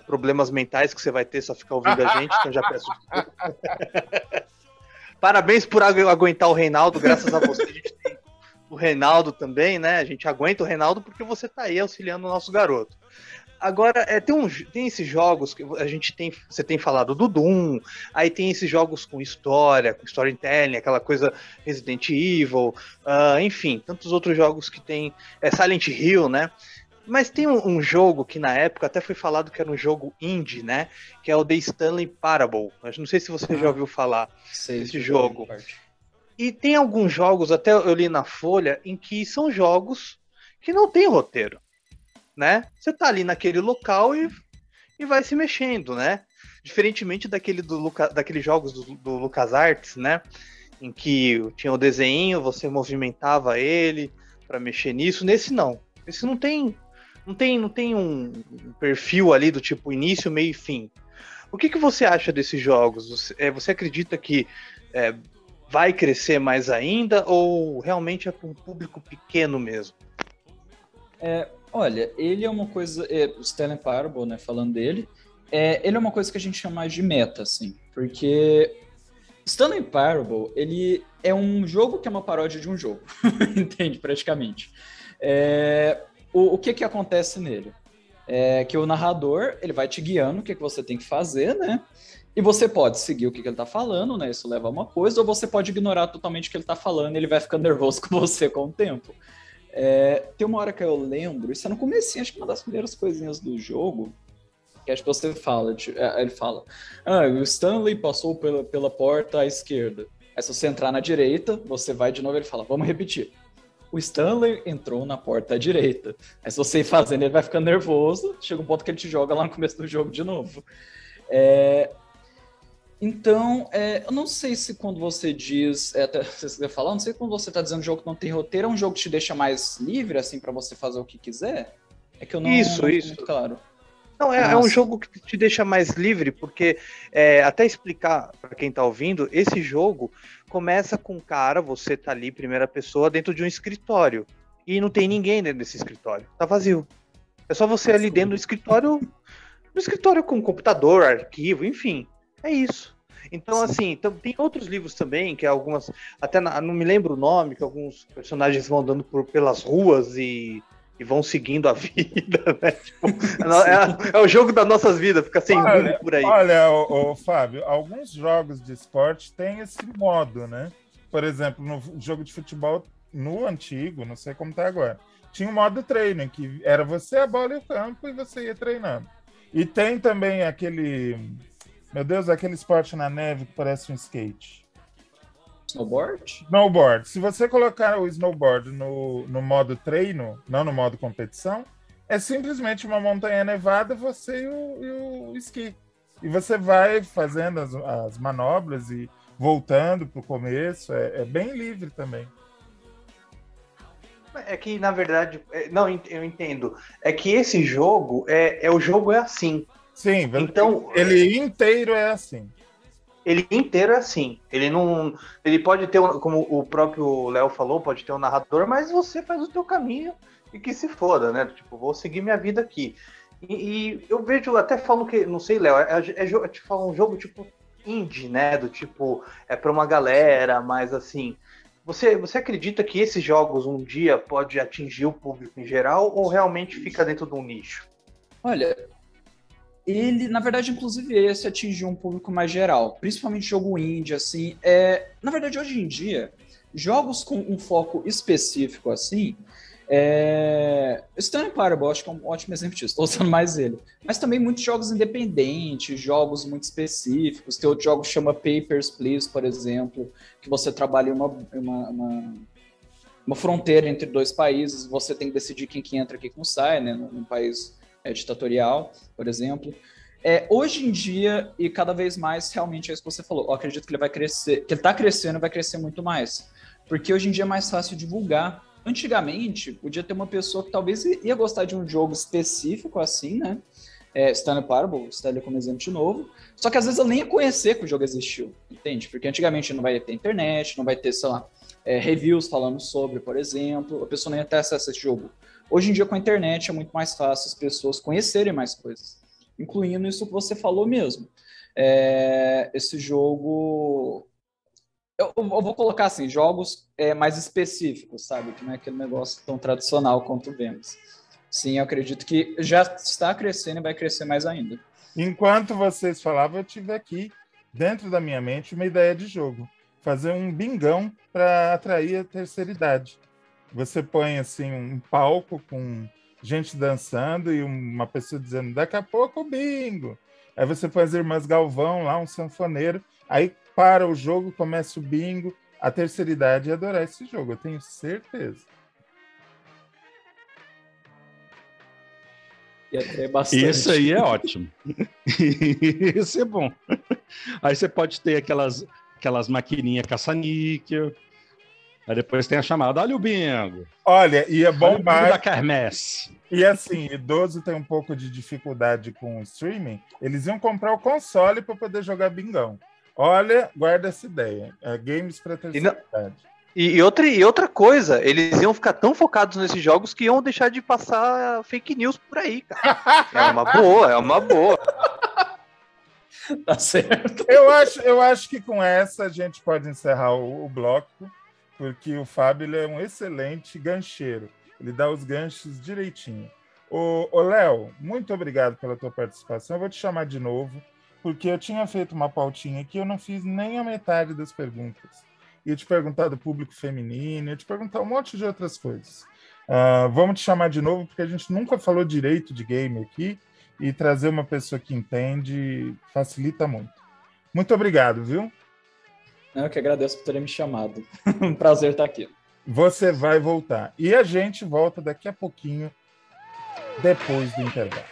C: problemas mentais que você vai ter só ficar ouvindo a gente, então já peço desculpa. Parabéns por aguentar o Reinaldo, graças a você a gente tem o Reinaldo também, né? A gente aguenta o Reinaldo porque você está aí auxiliando o nosso garoto. Agora, tem esses jogos que você tem falado do Doom, aí tem esses jogos com história, com storytelling, aquela coisa Resident Evil, enfim, tantos outros jogos que tem, Silent Hill, né? Mas tem um jogo que na época até foi falado que era um jogo indie, né? Que é o The Stanley Parable. Eu não sei se você já ouviu falar desse jogo. E tem alguns jogos, até eu li na Folha, em que são jogos que não tem roteiro. Né? Você tá ali naquele local e vai se mexendo, né? Diferentemente daqueles jogos do LucasArts, né? Em que tinha o desenho, você movimentava ele para mexer nisso. Nesse não. Esse não tem um perfil ali do tipo início, meio e fim. O que você acha desses jogos? Você acredita que vai crescer mais ainda ou realmente é para um público pequeno mesmo?
E: Olha, ele é uma coisa... o Stanley Parable, né, falando dele, ele é uma coisa que a gente chama mais de meta, assim, porque Stanley Parable, ele é um jogo que é uma paródia de um jogo, entende, praticamente. O que acontece nele? Que o narrador, ele vai te guiando o que você tem que fazer, né, e você pode seguir o que ele tá falando, né, isso leva a uma coisa, ou você pode ignorar totalmente o que ele tá falando e ele vai ficando nervoso com você com o tempo. Tem uma hora que eu lembro, isso é no comecinho, acho que uma das primeiras coisinhas do jogo, que acho que você fala, ele fala, o Stanley passou pela porta à esquerda. Aí se você entrar na direita, você vai de novo, ele fala, vamos repetir. O Stanley entrou na porta à direita. Aí se você ir fazendo, ele vai ficando nervoso, chega um ponto que ele te joga lá no começo do jogo de novo. Então, eu não sei se quando você diz, até se você quiser falar, não sei se quando você está dizendo jogo que não tem roteiro, é um jogo que te deixa mais livre, assim, para você fazer o que quiser? É que eu não
C: Isso.
E: muito claro.
C: Não, é um jogo que te deixa mais livre, porque, até explicar para quem está ouvindo, esse jogo começa com um cara, você tá ali, primeira pessoa, dentro de um escritório, e não tem ninguém dentro desse escritório, tá vazio. É só você ali dentro do escritório com computador, arquivo, enfim, é isso. Então, assim, tem outros livros também, que algumas, até não me lembro o nome, que alguns personagens vão andando pelas ruas e vão seguindo a vida, né? Tipo, é o jogo das nossas vidas, fica sem rumo por aí.
B: Olha, Fábio, alguns jogos de esporte têm esse modo, né? Por exemplo, no jogo de futebol, no antigo, não sei como tá agora, tinha um modo treino, em que era você, a bola e o campo, e você ia treinando. E tem também aquele... Meu Deus, aquele esporte na neve que parece um skate.
E: Snowboard?
B: Snowboard. Se você colocar o snowboard no modo treino, não no modo competição, é simplesmente uma montanha nevada, você e o esqui. E você vai fazendo as manobras e voltando para o começo. É bem livre também.
C: É que, na verdade... Não, eu entendo. É que esse jogo, o jogo é assim.
B: Sim,
C: então,
B: ele inteiro é assim.
C: Ele inteiro é assim. Ele pode ter, como o próprio Léo falou, pode ter um narrador, mas você faz o teu caminho e que se foda, né? Tipo, vou seguir minha vida aqui. E eu vejo, até falam que, não sei, Léo, um jogo tipo indie, né? Do tipo, pra uma galera, mas assim... Você acredita que esses jogos um dia pode atingir o público em geral ou realmente fica dentro de um nicho?
E: Olha... Ele, na verdade, inclusive esse atingiu um público mais geral, principalmente jogo indie, assim. Na verdade, hoje em dia, jogos com um foco específico, assim, Stanley Parable, acho que é um ótimo exemplo disso, estou usando mais ele. Mas também muitos jogos independentes, jogos muito específicos. Tem outro jogo que chama Papers, Please, por exemplo, que você trabalha em uma fronteira entre dois países, você tem que decidir quem que entra e quem que não sai, né, num país... ditatorial, por exemplo. Hoje em dia, e cada vez mais, realmente é isso que você falou. Eu acredito que ele vai crescer, que ele está crescendo e vai crescer muito mais. porque hoje em dia é mais fácil divulgar. Antigamente, podia ter uma pessoa que talvez ia gostar de um jogo específico assim, né? Stanley Parable, Stanley como exemplo de novo, só que às vezes eu nem ia conhecer que o jogo existiu, entende? Porque antigamente não vai ter internet, não vai ter, sei lá, reviews falando sobre, por exemplo, a pessoa nem ia ter acesso a esse jogo. Hoje em dia, com a internet, é muito mais fácil as pessoas conhecerem mais coisas, incluindo isso que você falou mesmo. Esse jogo... Eu vou colocar assim, jogos mais específicos, sabe? Que não é aquele negócio tão tradicional quanto vemos. Sim, eu acredito que já está crescendo e vai crescer mais ainda.
B: Enquanto vocês falavam, eu tive aqui, dentro da minha mente, uma ideia de jogo. Fazer um bingão para atrair a terceira idade. Você põe assim um palco com gente dançando e uma pessoa dizendo, daqui a pouco o bingo. Aí você põe as irmãs Galvão lá, um sanfoneiro, aí para o jogo, começa o bingo, a terceira idade ia adorar esse jogo, eu tenho certeza.
D: Isso aí é ótimo. Isso é bom. Aí você pode ter aquelas maquininhas caça-níquel. Aí depois tem a chamada, olha o bingo.
B: Olha, ia bombar.
D: Olha o bingo da quermesse.
B: E assim, idoso tem um pouco de dificuldade com o streaming, eles iam comprar o console para poder jogar bingão. Olha, guarda essa ideia. Games para terceira idade.
C: E outra coisa, eles iam ficar tão focados nesses jogos que iam deixar de passar fake news por aí, cara. É uma boa.
E: Tá certo.
B: Eu acho que com essa a gente pode encerrar o bloco, porque o Fábio ele é um excelente gancheiro. Ele dá os ganchos direitinho. Ô Léo, muito obrigado pela tua participação. Eu vou te chamar de novo, porque eu tinha feito uma pautinha aqui, eu não fiz nem a metade das perguntas. Ia te perguntar do público feminino, ia te perguntar um monte de outras coisas. Vamos te chamar de novo, porque a gente nunca falou direito de game aqui, e trazer uma pessoa que entende facilita muito. Muito obrigado, viu?
E: Eu que agradeço por terem me chamado. Um prazer estar aqui.
B: Você vai voltar. E a gente volta daqui a pouquinho, depois do intervalo.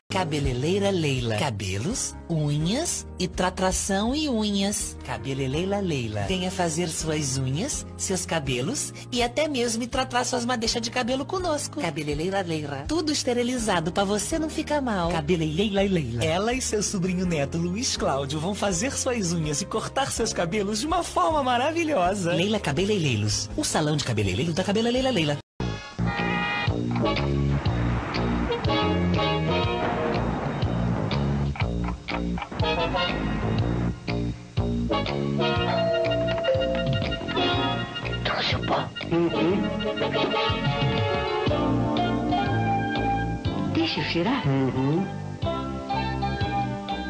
F: Cabeleireira Leila. Cabelos, unhas e tratação e unhas. Cabeleireira Leila. Venha fazer suas unhas, seus cabelos e até mesmo tratar suas madeixas de cabelo conosco. Cabeleireira Leila. Tudo esterilizado pra você não ficar mal. Cabeleireira Leila. Ela e seu sobrinho neto Luiz Cláudio vão fazer suas unhas e cortar seus cabelos de uma forma maravilhosa. Leila Cabeleireiros. O salão de cabeleireiro da Cabeleireira Leila. Trouxe o pó. Deixa eu cheirar.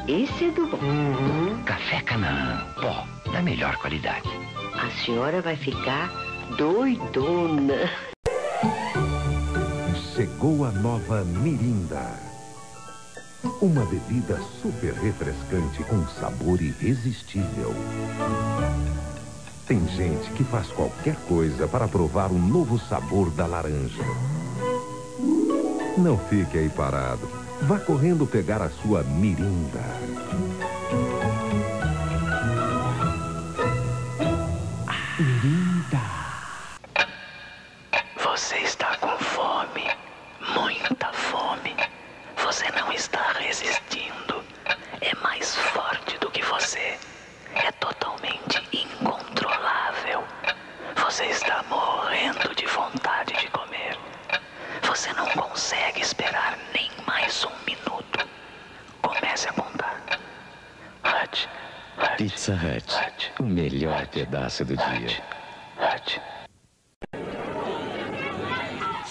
F: Esse é do bom. Café Canaã, pó da melhor qualidade. A senhora vai ficar doidona.
G: Chegou a nova Mirinda. Uma bebida super refrescante com sabor irresistível. Tem gente que faz qualquer coisa para provar o novo sabor da laranja. Não fique aí parado. Vá correndo pegar a sua Mirinda.
F: Mirinda. Você está com fome, muita fome. Você não está resistindo. É mais forte do que você. É totalmente incontrolável. Você está morrendo de vontade de comer. Você não consegue esperar nem mais um minuto. Comece a contar. Hut, Hut, Pizza Hut, Hut, o melhor Hut, pedaço do Hut, dia. Hut.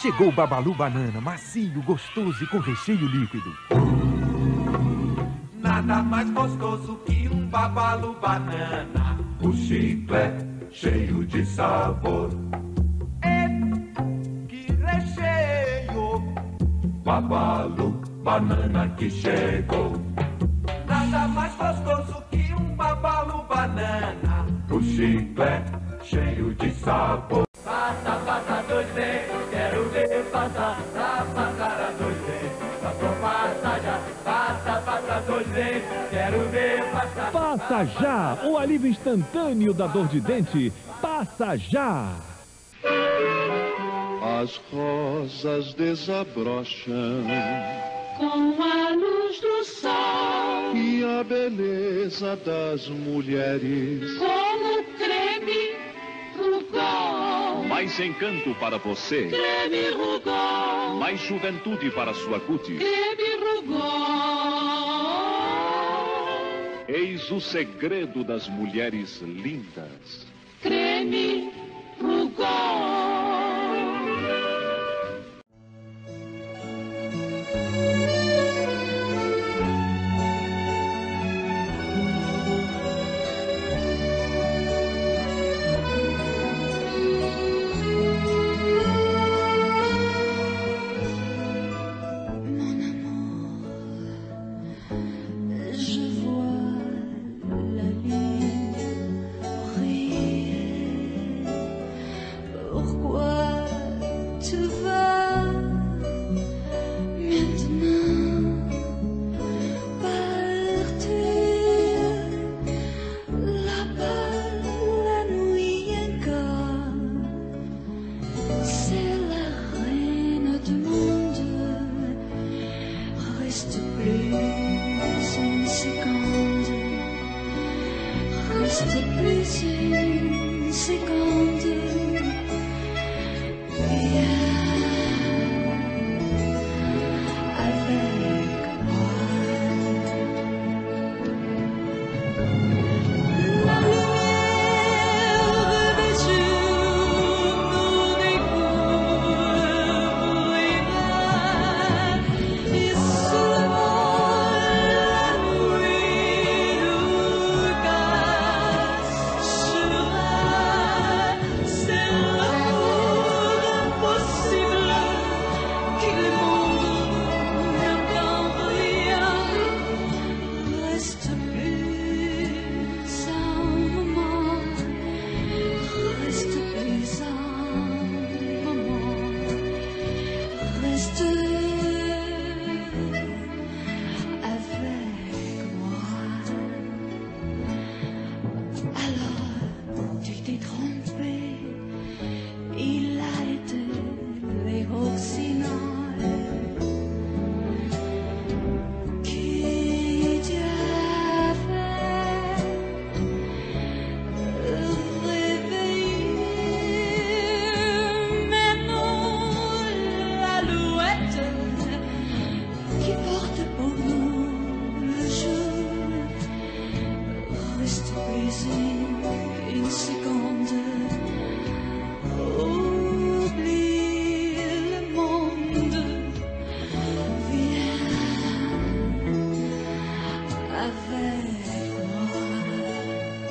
H: Chegou o Babalu Banana, macio, gostoso e com recheio líquido.
I: Nada mais gostoso que um Babalu Banana. O chiclete cheio de sabor. Que recheio! Babalu Banana que chegou. Nada mais gostoso que um Babalu Banana. O chiclete cheio de sabor. Passa, passa dois dedos, quero ver passar. Tapa, cara, dois dedos, pra tomar já. Passa, passa dois dedos, quero quero ver passar.
H: Passa já! O alívio instantâneo da dor de dente. Passa já!
J: As rosas desabrocham
K: com a luz do sol
J: e a beleza das mulheres.
K: Como creme Rugol.
L: Mais encanto para você.
K: Creme Rugol.
L: Mais juventude para sua cutis.
K: Creme Rugol.
L: Eis o segredo das mulheres lindas.
K: Creme Rugol.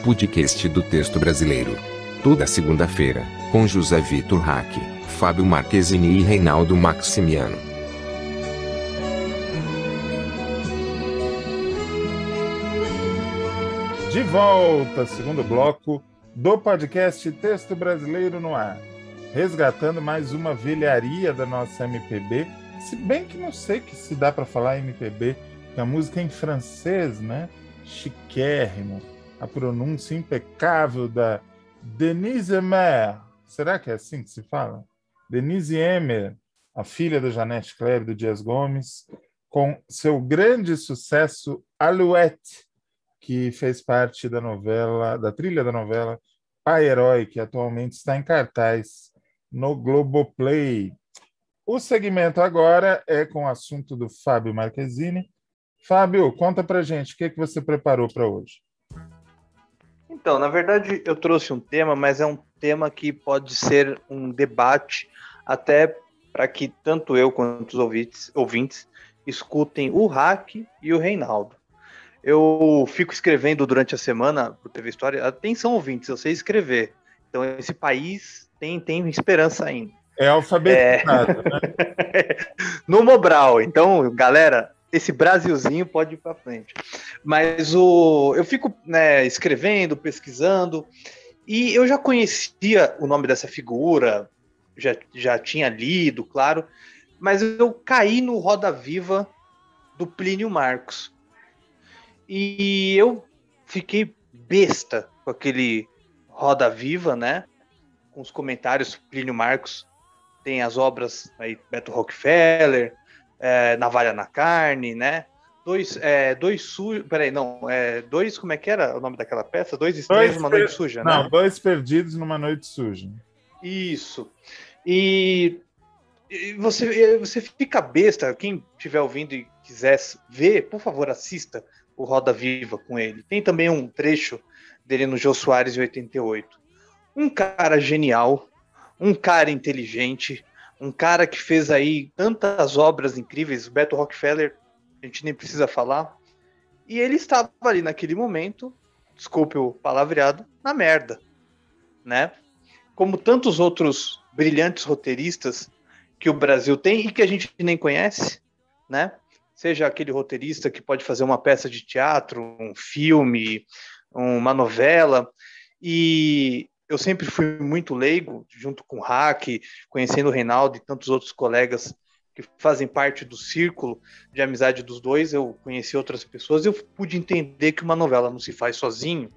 A: Podcast do Texto Brasileiro. Toda segunda-feira, com José Vitor Hack, Fábio Marquezini e Reinaldo Maximiano.
B: De volta, segundo bloco do podcast Texto Brasileiro no ar. Resgatando mais uma velharia da nossa MPB. Se bem que não sei que se dá para falar MPB, que a música é em francês, né? Chiquérrimo. A pronúncia impecável da Denise Emer. Será que é assim que se fala? Denise Emer, a filha da Janete Claire e do Dias Gomes, com seu grande sucesso Alouette, que fez parte da novela, da trilha da novela Pai Herói, que atualmente está em cartaz no Globoplay. O segmento agora é com o assunto do Fábio Marquezini. Fábio, conta pra gente o que você preparou para hoje.
C: Então, na verdade, eu trouxe um tema, mas é um tema que pode ser um debate até para que tanto eu quanto os ouvintes escutem o Hack e o Reinaldo. Eu fico escrevendo durante a semana para o TV História. Atenção, ouvintes, eu sei escrever. Então, esse país tem esperança ainda.
B: É alfabetizado, né?
C: No Mobral. Então, galera, esse Brasilzinho pode ir para frente. Mas eu fico, né, escrevendo, pesquisando, e eu já conhecia o nome dessa figura, já tinha lido, claro, mas eu caí no Roda Viva do Plínio Marcos. E eu fiquei besta com aquele Roda Viva, né? Com os comentários, Plínio Marcos tem as obras aí, Beto Rockefeller, Navalha na Carne, né? Dois sujos. Peraí, não. Dois. Como é que era o nome daquela peça? Dois estranhos numa noite suja, né?
B: Não, Dois perdidos numa noite suja.
C: Isso. E você fica besta. Quem estiver ouvindo e quiser ver, por favor, assista o Roda Viva com ele. Tem também um trecho dele no Jô Soares em 88. Um cara genial, um cara inteligente, um cara que fez aí tantas obras incríveis, o Beto Rockefeller, a gente nem precisa falar, e ele estava ali naquele momento, desculpe o palavreado, na merda, né? Como tantos outros brilhantes roteiristas que o Brasil tem e que a gente nem conhece, né? Seja aquele roteirista que pode fazer uma peça de teatro, um filme, uma novela, e eu sempre fui muito leigo, junto com o Hack, conhecendo o Reinaldo e tantos outros colegas que fazem parte do círculo de amizade dos dois. Eu conheci outras pessoas e eu pude entender que uma novela não se faz sozinho.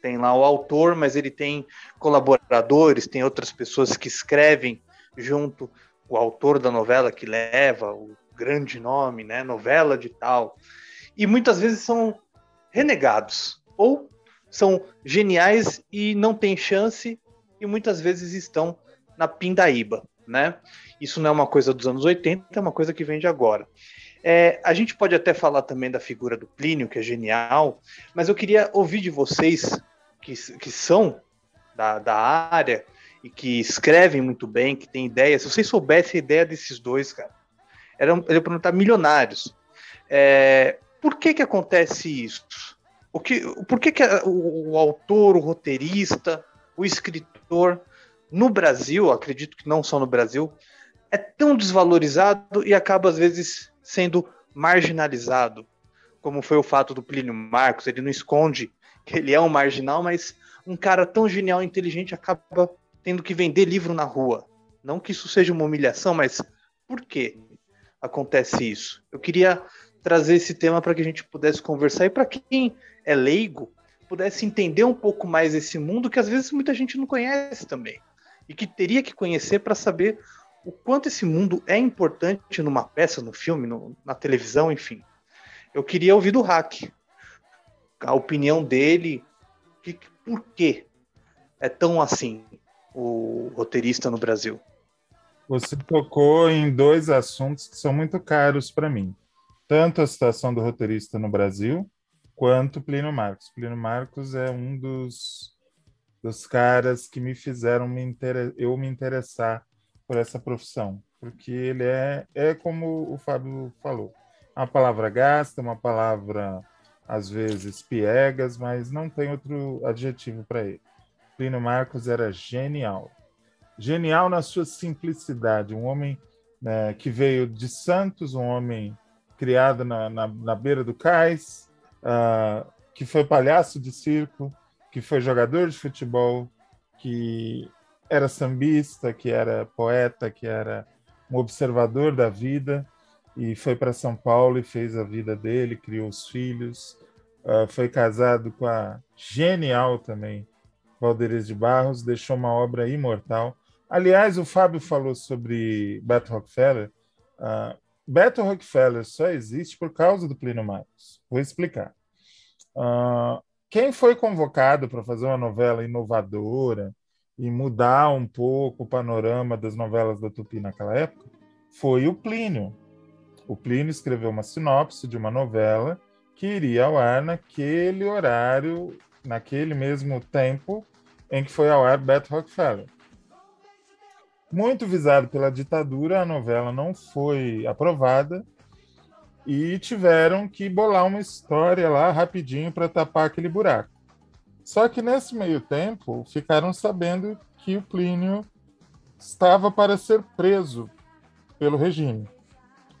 C: Tem lá o autor, mas ele tem colaboradores, tem outras pessoas que escrevem junto o autor da novela, que leva o grande nome, né, novela de tal. E muitas vezes são renegados, ou são geniais e não têm chance, e muitas vezes estão na pindaíba, né? Isso não é uma coisa dos anos 80, é uma coisa que vem de agora. A gente pode até falar também da figura do Plínio, que é genial, mas eu queria ouvir de vocês, que são da área, e que escrevem muito bem, que têm ideias. Se vocês soubessem a ideia desses dois, cara, eles poderiam estar milionários. Por que acontece isso? Por que o autor, o roteirista, o escritor, no Brasil, acredito que não só no Brasil, é tão desvalorizado e acaba, às vezes, sendo marginalizado, como foi o fato do Plínio Marcos? Ele não esconde que ele é um marginal, mas um cara tão genial e inteligente acaba tendo que vender livro na rua. Não que isso seja uma humilhação, mas por que acontece isso? Eu queria trazer esse tema para que a gente pudesse conversar e para quem é leigo pudesse entender um pouco mais esse mundo que às vezes muita gente não conhece também e que teria que conhecer para saber o quanto esse mundo é importante numa peça, no filme, na televisão, enfim. Eu queria ouvir do Hack a opinião dele, por que é tão assim o roteirista no Brasil.
B: Você tocou em dois assuntos que são muito caros para mim. Tanto a situação do roteirista no Brasil, quanto Plínio Marcos. Plínio Marcos é um dos caras que me fizeram me interessar por essa profissão. Porque ele é como o Fábio falou. Uma palavra gasta, uma palavra, às vezes, piegas, mas não tem outro adjetivo para ele. Plínio Marcos era genial. Genial na sua simplicidade. Um homem, né, que veio de Santos, um homem criado na beira do cais, que foi palhaço de circo, que foi jogador de futebol, que era sambista, que era poeta, que era um observador da vida, e foi para São Paulo e fez a vida dele, criou os filhos, foi casado com a genial também Valderiz de Barros, deixou uma obra imortal. Aliás, o Fábio falou sobre Beto Rockefeller. Beto Rockefeller só existe por causa do Plínio Marcos. Vou explicar. Quem foi convocado para fazer uma novela inovadora e mudar um pouco o panorama das novelas da Tupi naquela época foi o Plínio. O Plínio escreveu uma sinopse de uma novela que iria ao ar naquele horário, naquele mesmo tempo em que foi ao ar Beto Rockefeller. Muito visado pela ditadura, a novela não foi aprovada e tiveram que bolar uma história lá rapidinho para tapar aquele buraco. Só que nesse meio tempo ficaram sabendo que o Plínio estava para ser preso pelo regime.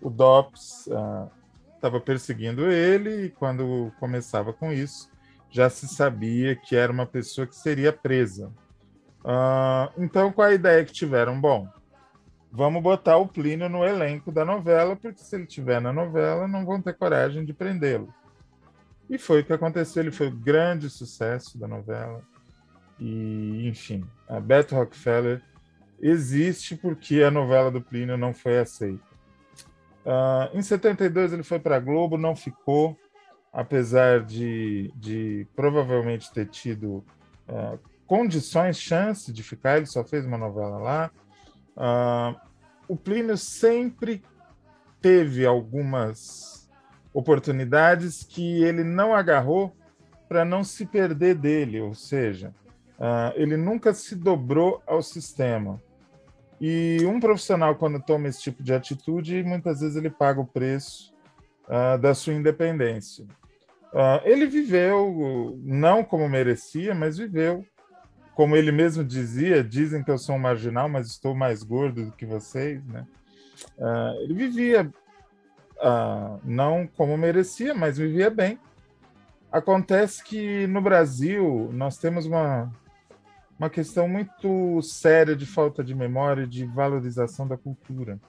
B: O DOPS estava perseguindo ele e quando começava com isso, já se sabia que era uma pessoa que seria presa. Então, qual a ideia que tiveram? Bom, vamos botar o Plínio no elenco da novela, porque se ele estiver na novela, não vão ter coragem de prendê-lo. E foi o que aconteceu, ele foi o grande sucesso da novela. E, enfim, a Beto Rockefeller existe porque a novela do Plínio não foi aceita. Em 72 ele foi para a Globo, não ficou, apesar de provavelmente ter tido condições, chance de ficar, ele só fez uma novela lá. O Plínio sempre teve algumas oportunidades que ele não agarrou para não se perder dele, ou seja, ele nunca se dobrou ao sistema. E um profissional, quando toma esse tipo de atitude, muitas vezes ele paga o preço da sua independência. Ele viveu, não como merecia, mas viveu. Como ele mesmo dizia, dizem que eu sou um marginal, mas estou mais gordo do que vocês, né? Ele vivia não como merecia, mas vivia bem. Acontece que no Brasil nós temos uma questão muito séria de falta de memória e de valorização da cultura.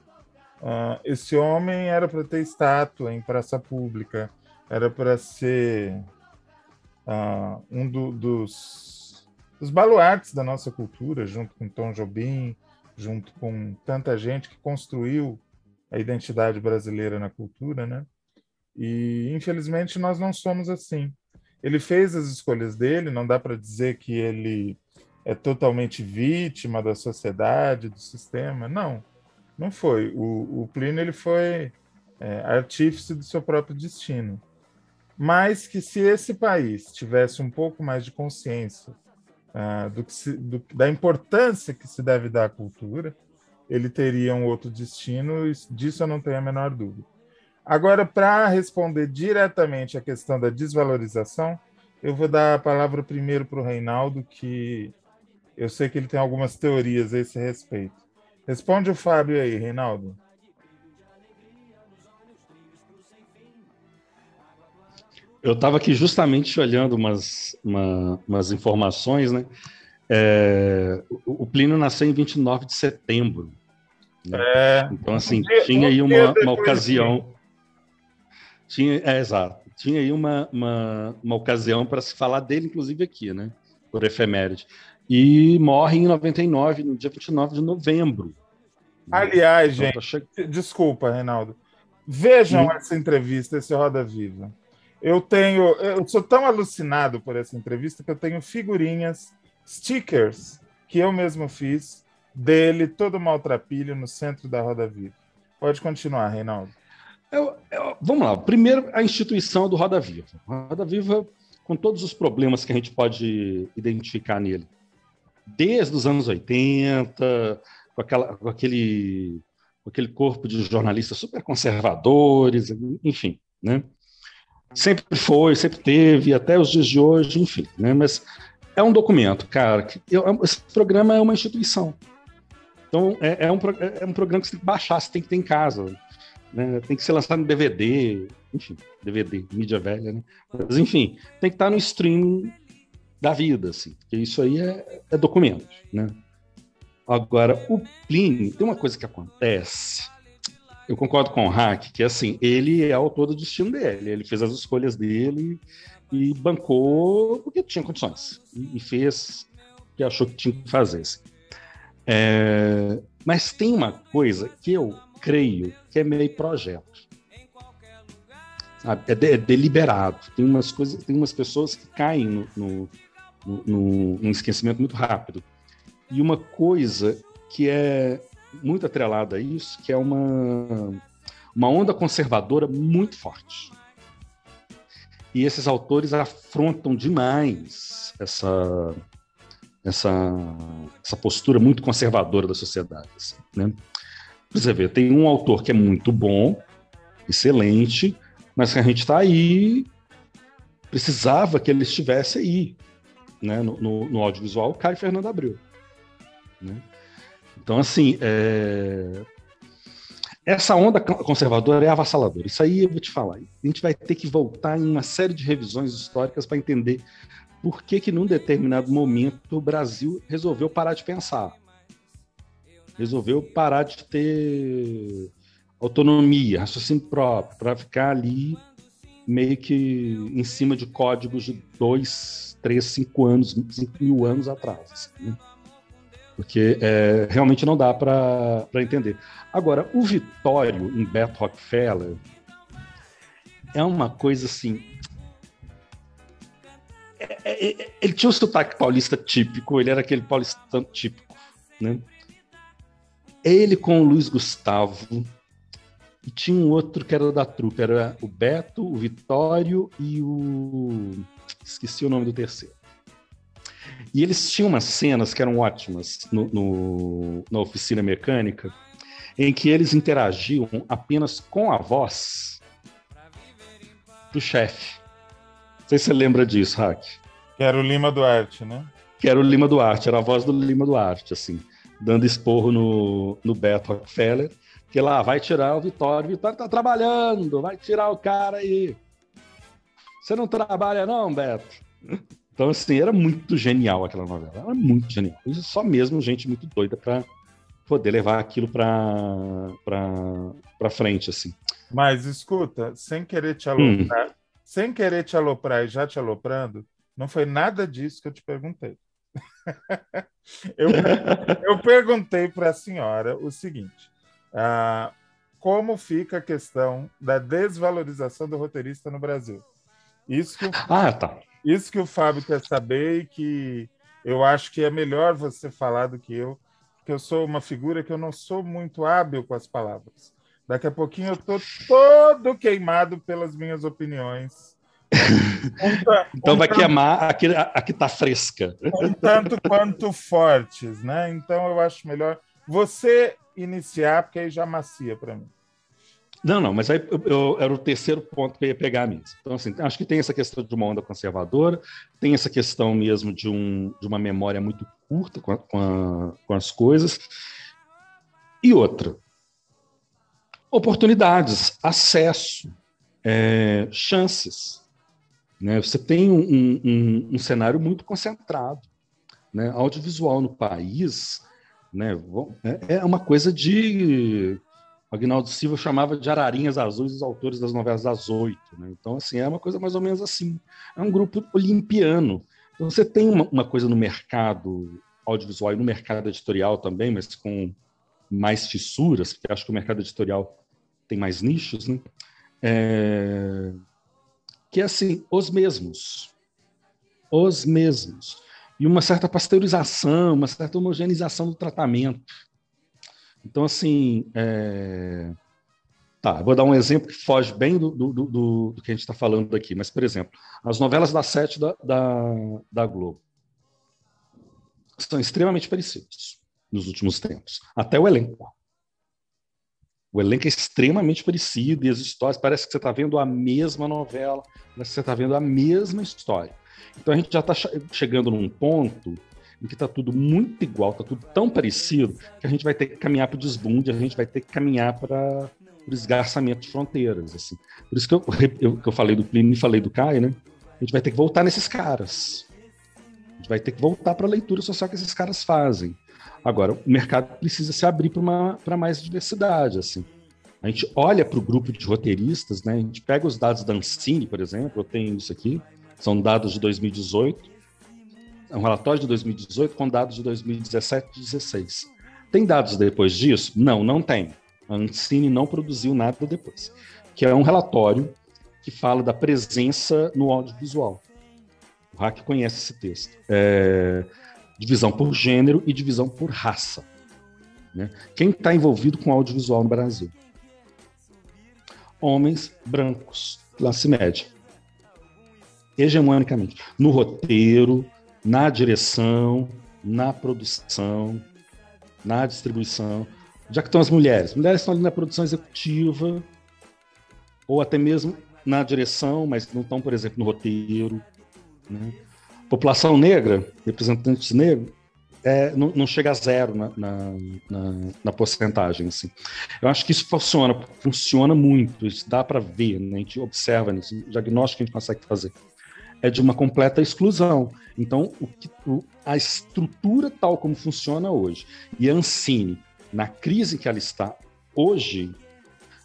B: Esse homem era para ter estátua em praça pública, era para ser um dos baluartes da nossa cultura, junto com Tom Jobim, junto com tanta gente que construiu a identidade brasileira na cultura, né? E, infelizmente, nós não somos assim. Ele fez as escolhas dele, não dá para dizer que ele é totalmente vítima da sociedade, do sistema. Não foi. O Plínio ele foi artífice do seu próprio destino. Mas que se esse país tivesse um pouco mais de consciência da importância que se deve dar à cultura, ele teria um outro destino, e disso eu não tenho a menor dúvida. Agora, para responder diretamente à questão da desvalorização, eu vou dar a palavra primeiro para o Reinaldo, que eu sei que ele tem algumas teorias a esse respeito. Responde o Fábio aí, Reinaldo.
D: Eu estava aqui justamente olhando umas informações, né? O Plínio nasceu em 29 de setembro. Né? Então, assim, tinha aí uma ocasião. Exato. Tinha aí uma ocasião para se falar dele, inclusive aqui, né? Por efeméride. E morre em 99, no dia 29 de novembro.
B: Aliás, então, gente, desculpa, Reinaldo. Vejam essa entrevista, esse Roda Viva. Eu sou tão alucinado por essa entrevista que eu tenho figurinhas, stickers, que eu mesmo fiz, dele, todo maltrapilho, no centro da Roda Viva. Pode continuar, Reinaldo.
D: Vamos lá. Primeiro, a instituição do Roda Viva. Roda Viva, com todos os problemas que a gente pode identificar nele. Desde os anos 80, com aquele corpo de jornalistas super conservadores, enfim, né? Sempre foi, sempre teve, até os dias de hoje, enfim, né? Mas é um documento, cara. Esse programa é uma instituição. Então, é um programa que você tem que baixar, você tem que ter em casa, né? Tem que ser lançado no DVD, enfim, DVD, mídia velha, né? Mas, enfim, tem que estar no streaming da vida, assim, porque isso aí é documento, né? Agora, o Plínio, tem uma coisa que acontece, eu concordo com o Hack, que assim, ele é autor do destino dele, ele fez as escolhas dele e bancou porque tinha condições, e fez o que achou que tinha que fazer. Assim. Mas tem uma coisa que eu creio que é meio projeto. Sabe? É deliberado. Tem umas pessoas que caem num esquecimento muito rápido. E uma coisa que é muito atrelada a isso, que é uma onda conservadora muito forte. E esses autores afrontam demais essa postura muito conservadora da sociedade. Assim, né? Você vê, tem um autor que é muito bom, excelente, mas que a gente está aí, precisava que ele estivesse aí, né? no audiovisual, Caio Fernando Abreu. Né? Então, assim, essa onda conservadora é avassaladora. Isso aí eu vou te falar. A gente vai ter que voltar em uma série de revisões históricas para entender por que num determinado momento o Brasil resolveu parar de pensar. Resolveu parar de ter autonomia, raciocínio próprio, para ficar ali meio que em cima de códigos de 2, 3, 5 anos, 5 mil anos atrás. Assim, né? Porque realmente não dá para entender. Agora, o Vitório, em Beto Rockefeller, é uma coisa assim... Ele tinha um sotaque paulista típico, ele era aquele paulistano típico, né? Ele com o Luiz Gustavo, e tinha um outro que era da trupe, era o Beto, o Vitório e o... esqueci o nome do terceiro. E eles tinham umas cenas que eram ótimas na oficina mecânica, em que eles interagiam apenas com a voz do chefe. Não sei se você lembra disso, Hack.
B: Que era o Lima Duarte, né?
D: Que era o Lima Duarte, era a voz do Lima Duarte, assim, dando esporro no Beto Rockefeller, que lá vai tirar o Vitório tá trabalhando, vai tirar o cara aí. Você não trabalha não, Beto? Então, assim, era muito genial aquela novela, era muito genial. Só mesmo gente muito doida para poder levar aquilo para frente, assim.
B: Mas, escuta, sem querer te aloprar e já te aloprando, não foi nada disso que eu te perguntei. eu perguntei para a senhora o seguinte, como fica a questão da desvalorização do roteirista no Brasil? Isso que o Fábio quer saber e que eu acho que é melhor você falar do que eu, porque eu sou uma figura que eu não sou muito hábil com as palavras. Daqui a pouquinho eu estou todo queimado pelas minhas opiniões.
D: Então vai queimar a que está fresca.
B: Um tanto quanto fortes, né? Então eu acho melhor você iniciar, porque aí já macia para mim.
D: Não, mas aí era o terceiro ponto que eu ia pegar mesmo. Então, assim, acho que tem essa questão de uma onda conservadora, tem essa questão mesmo de uma memória muito curta com as coisas. E outra, oportunidades, acesso, chances. Né? Você tem um cenário muito concentrado. Né? Audiovisual no país, né? É uma coisa de... Aguinaldo Silva chamava de ararinhas azuis os autores das novelas das 8. Né? Então, assim, é uma coisa mais ou menos assim. É um grupo olimpiano. Então, você tem uma coisa no mercado audiovisual e no mercado editorial também, mas com mais fissuras, porque acho que o mercado editorial tem mais nichos, né? Que é assim, os mesmos. E uma certa pasteurização, uma certa homogeneização do tratamento. Então, assim, vou dar um exemplo que foge bem do que a gente está falando aqui, mas, por exemplo, as novelas das 7 da Globo são extremamente parecidas nos últimos tempos, até o elenco. O elenco é extremamente parecido e as histórias, parece que você está vendo a mesma novela, parece que você está vendo a mesma história. Então, a gente já está chegando num ponto em que está tudo muito igual, está tudo tão parecido, que a gente vai ter que caminhar para o desbunde, a gente vai ter que caminhar para o esgarçamento de fronteiras. Assim. Por isso que eu falei do Plínio e falei do Caio, né? A gente vai ter que voltar nesses caras. A gente vai ter que voltar para a leitura social que esses caras fazem. Agora, o mercado precisa se abrir para mais diversidade. Assim. A gente olha para o grupo de roteiristas, né? A gente pega os dados da Ancine, por exemplo, eu tenho isso aqui, são dados de 2018, é um relatório de 2018 com dados de 2017 e 2016. Tem dados depois disso? Não tem. A Ancine não produziu nada depois. Que é um relatório que fala da presença no audiovisual. O Hack conhece esse texto. Divisão por gênero e divisão por raça. Né? Quem está envolvido com audiovisual no Brasil? Homens brancos, classe média. Hegemonicamente. No roteiro, na direção, na produção, na distribuição. Já que estão as mulheres. Mulheres estão ali na produção executiva, ou até mesmo na direção, mas não estão, por exemplo, no roteiro. Né? População negra, representantes negros, não chega a zero na porcentagem. Assim. Eu acho que isso funciona muito, isso dá para ver, né? A gente observa nisso, o diagnóstico que a gente consegue fazer. É de uma completa exclusão. Então, a estrutura tal como funciona hoje, e a Ancine, na crise que ela está hoje,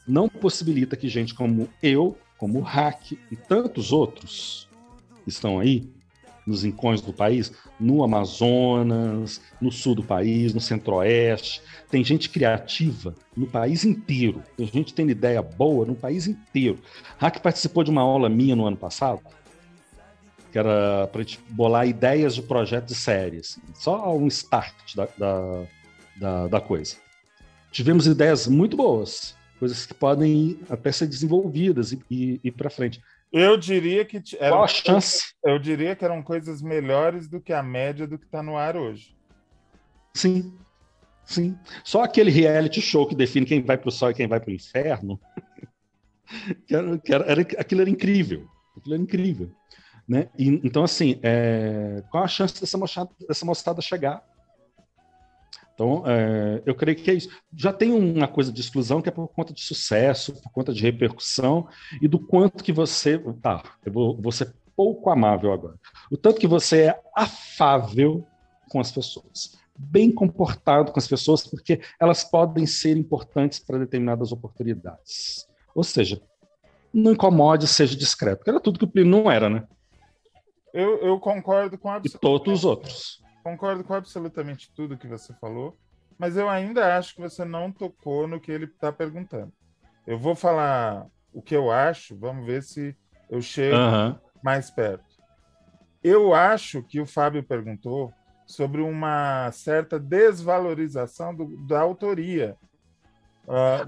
D: não possibilita que gente como eu, como o Hack e tantos outros que estão aí, nos rincões do país, no Amazonas, no sul do país, no centro-oeste. Tem gente criativa no país inteiro. Tem gente tendo ideia boa no país inteiro. Hack participou de uma aula minha no ano passado, que era para a gente bolar ideias de projetos de séries. Só um start da coisa. Tivemos ideias muito boas, coisas que podem até ser desenvolvidas e ir para frente.
B: Eu diria que
D: qual a chance?
B: Eu diria que eram coisas melhores do que a média do que está no ar hoje.
D: Sim, sim. Só aquele reality show que define quem vai para o céu e quem vai para o inferno, aquilo era incrível. Aquilo era incrível, né? Então, assim, qual a chance dessa moçada chegar? Então, eu creio que é isso. Já tem uma coisa de exclusão que é por conta de sucesso, por conta de repercussão e do quanto que você... Tá, eu vou ser pouco amável agora. O tanto que você é afável com as pessoas, bem comportado com as pessoas, porque elas podem ser importantes para determinadas oportunidades. Ou seja, não incomode, seja discreto. Porque era tudo que o Plínio não era, né?
B: Eu concordo com
D: e todos os outros.
B: Concordo com absolutamente tudo que você falou, mas eu ainda acho que você não tocou no que ele está perguntando. Eu vou falar o que eu acho, vamos ver se eu chego mais perto. Eu acho que o Fábio perguntou sobre uma certa desvalorização da autoria.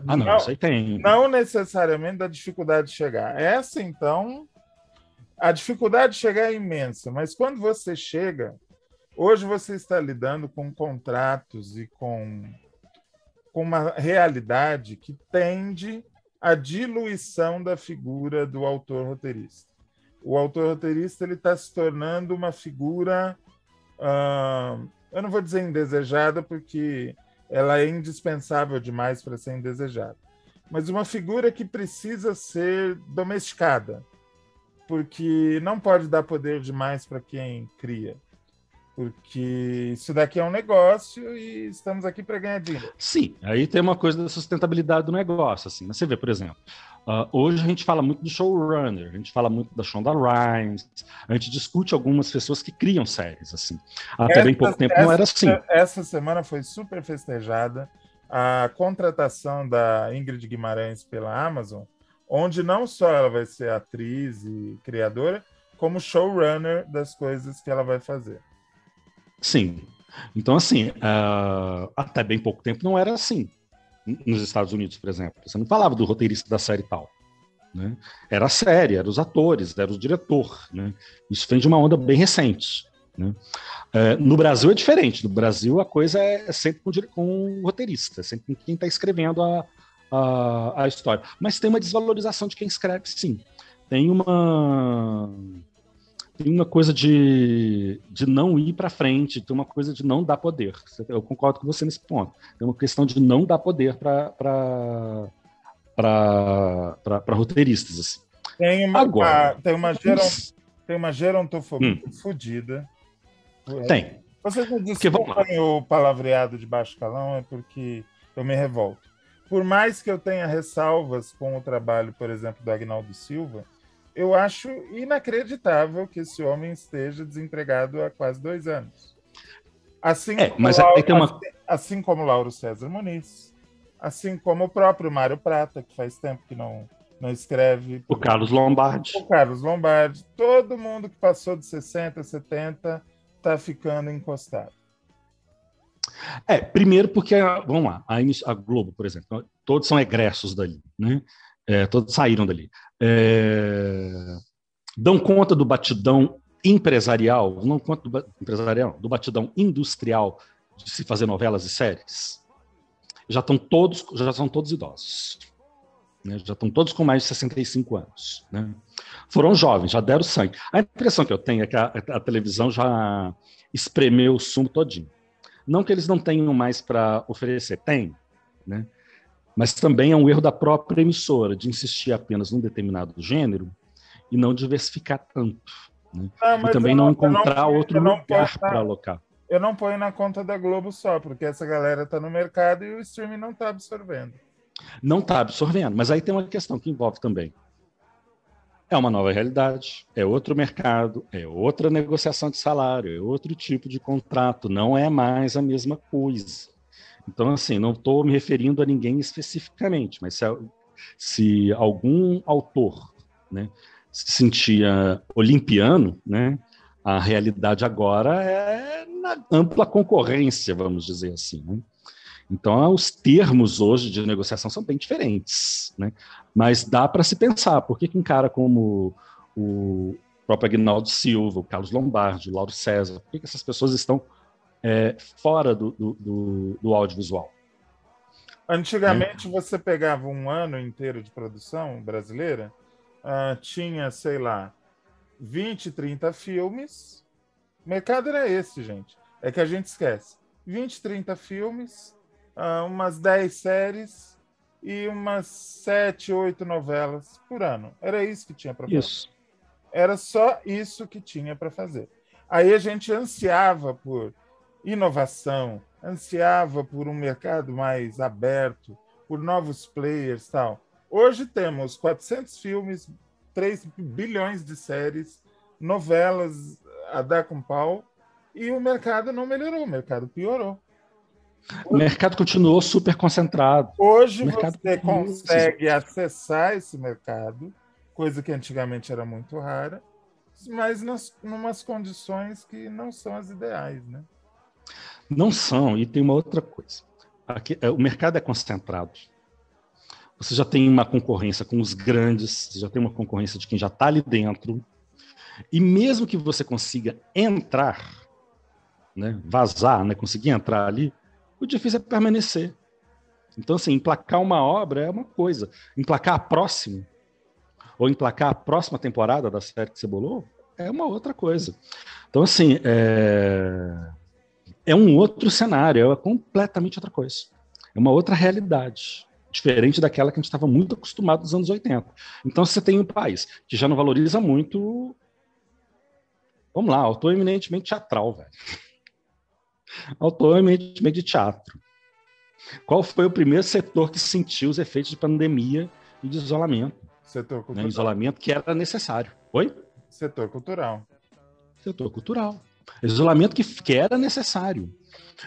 D: Não, isso aí tem.
B: Não necessariamente da dificuldade de chegar. Essa, então, a dificuldade de chegar é imensa, mas quando você chega... Hoje você está lidando com contratos e com uma realidade que tende à diluição da figura do autor-roteirista. O autor-roteirista está se tornando uma figura, eu não vou dizer indesejada, porque ela é indispensável demais para ser indesejada, mas uma figura que precisa ser domesticada, porque não pode dar poder demais para quem cria. Porque isso daqui é um negócio e estamos aqui para ganhar dinheiro.
D: Sim, aí tem uma coisa da sustentabilidade do negócio. Assim. Você vê, por exemplo, hoje a gente fala muito do showrunner, a gente fala muito da Shonda Rhimes, a gente discute algumas pessoas que criam séries. Assim. Até bem pouco tempo não era assim.
B: Essa semana foi super festejada a contratação da Ingrid Guimarães pela Amazon, onde não só ela vai ser atriz e criadora, como showrunner das coisas que ela vai fazer.
D: Sim. Então, assim, até bem pouco tempo não era assim. Nos Estados Unidos, por exemplo. Você não falava do roteirista da série tal. Né? Era a série, eram os atores, era o diretor. Né? Isso vem de uma onda bem recente. Né? No Brasil é diferente. No Brasil a coisa é sempre com o roteirista, sempre com quem está escrevendo a história. Mas tem uma desvalorização de quem escreve, sim. Tem uma coisa de não ir para frente, tem uma coisa de não dar poder. Eu concordo com você nesse ponto. Tem uma questão de não dar poder para roteiristas. Assim.
B: Tem uma gerontofobia fodida.
D: Tem.
B: Vocês me desculpem o palavreado de baixo calão, é porque eu me revolto. Por mais que eu tenha ressalvas com o trabalho, por exemplo, do Agnaldo Silva, eu acho inacreditável que esse homem esteja desempregado há quase 2 anos. Assim como Lauro César Muniz, assim como o próprio Mário Prata, que faz tempo que não escreve.
D: O Carlos Lombardi.
B: Todo mundo que passou de 60, 70 está ficando encostado.
D: Primeiro porque, vamos lá, a Globo, por exemplo, todos são egressos dali, né? Todos saíram dali. Dão conta do batidão empresarial, não conta do empresarial, do batidão industrial de se fazer novelas e séries. Já são todos idosos. Né? Já estão todos com mais de 65 anos. Né? Foram jovens, já deram sangue. A impressão que eu tenho é que a televisão já espremeu o sumo todinho. Não que eles não tenham mais para oferecer, tem, né? Mas também é um erro da própria emissora de insistir apenas num determinado gênero e não diversificar tanto. Né? E também não encontrar outro lugar para alocar.
B: Eu não ponho na conta da Globo só, porque essa galera está no mercado e o streaming não está absorvendo.
D: Não está absorvendo, mas aí tem uma questão que envolve também. É uma nova realidade, é outro mercado, é outra negociação de salário, é outro tipo de contrato, não é mais a mesma coisa. Então, assim, não estou me referindo a ninguém especificamente, mas se algum autor, né, se sentia olimpiano, né, a realidade agora é na ampla concorrência, vamos dizer assim, né? Então, os termos hoje de negociação são bem diferentes, né? Mas dá para se pensar, por que um cara como o próprio Aguinaldo Silva, o Carlos Lombardi, o Lauro César, por que essas pessoas estão fora do audiovisual?
B: Antigamente, você pegava um ano inteiro de produção brasileira, tinha, sei lá, 20, 30 filmes. O mercado era esse, gente. É que a gente esquece. 20, 30 filmes, umas 10 séries e umas 7, 8 novelas por ano. Era isso que tinha para fazer.
D: Isso.
B: Era só isso que tinha para fazer. Aí a gente ansiava por inovação, ansiava por um mercado mais aberto, por novos players e tal. Hoje temos 400 filmes, 3 bilhões de séries, novelas a dar com pau, e o mercado não melhorou, o mercado piorou.
D: O mercado continuou super concentrado.
B: Hoje você consegue acessar esse mercado, coisa que antigamente era muito rara, mas numas condições que não são as ideais, né?
D: Não são, e tem uma outra coisa. Aqui, o mercado é concentrado. Você já tem uma concorrência com os grandes, você já tem uma concorrência de quem já está ali dentro, e mesmo que você consiga entrar, né, vazar, né, conseguir entrar ali, o difícil é permanecer. Então, assim, emplacar uma obra é uma coisa, emplacar a próxima, ou emplacar a próxima temporada da série que você bolou, é uma outra coisa. Então, assim, é um outro cenário, é completamente outra coisa. É uma outra realidade, diferente daquela que a gente estava muito acostumado nos anos 80. Então, você tem um país que já não valoriza muito, vamos lá, autor eminentemente teatral, velho. Autor eminentemente de teatro. Qual foi o primeiro setor que sentiu os efeitos de pandemia e de isolamento?
B: Setor cultural.
D: Né? Isolamento que era necessário. Oi?
B: Setor cultural.
D: Setor cultural. Isolamento que era necessário.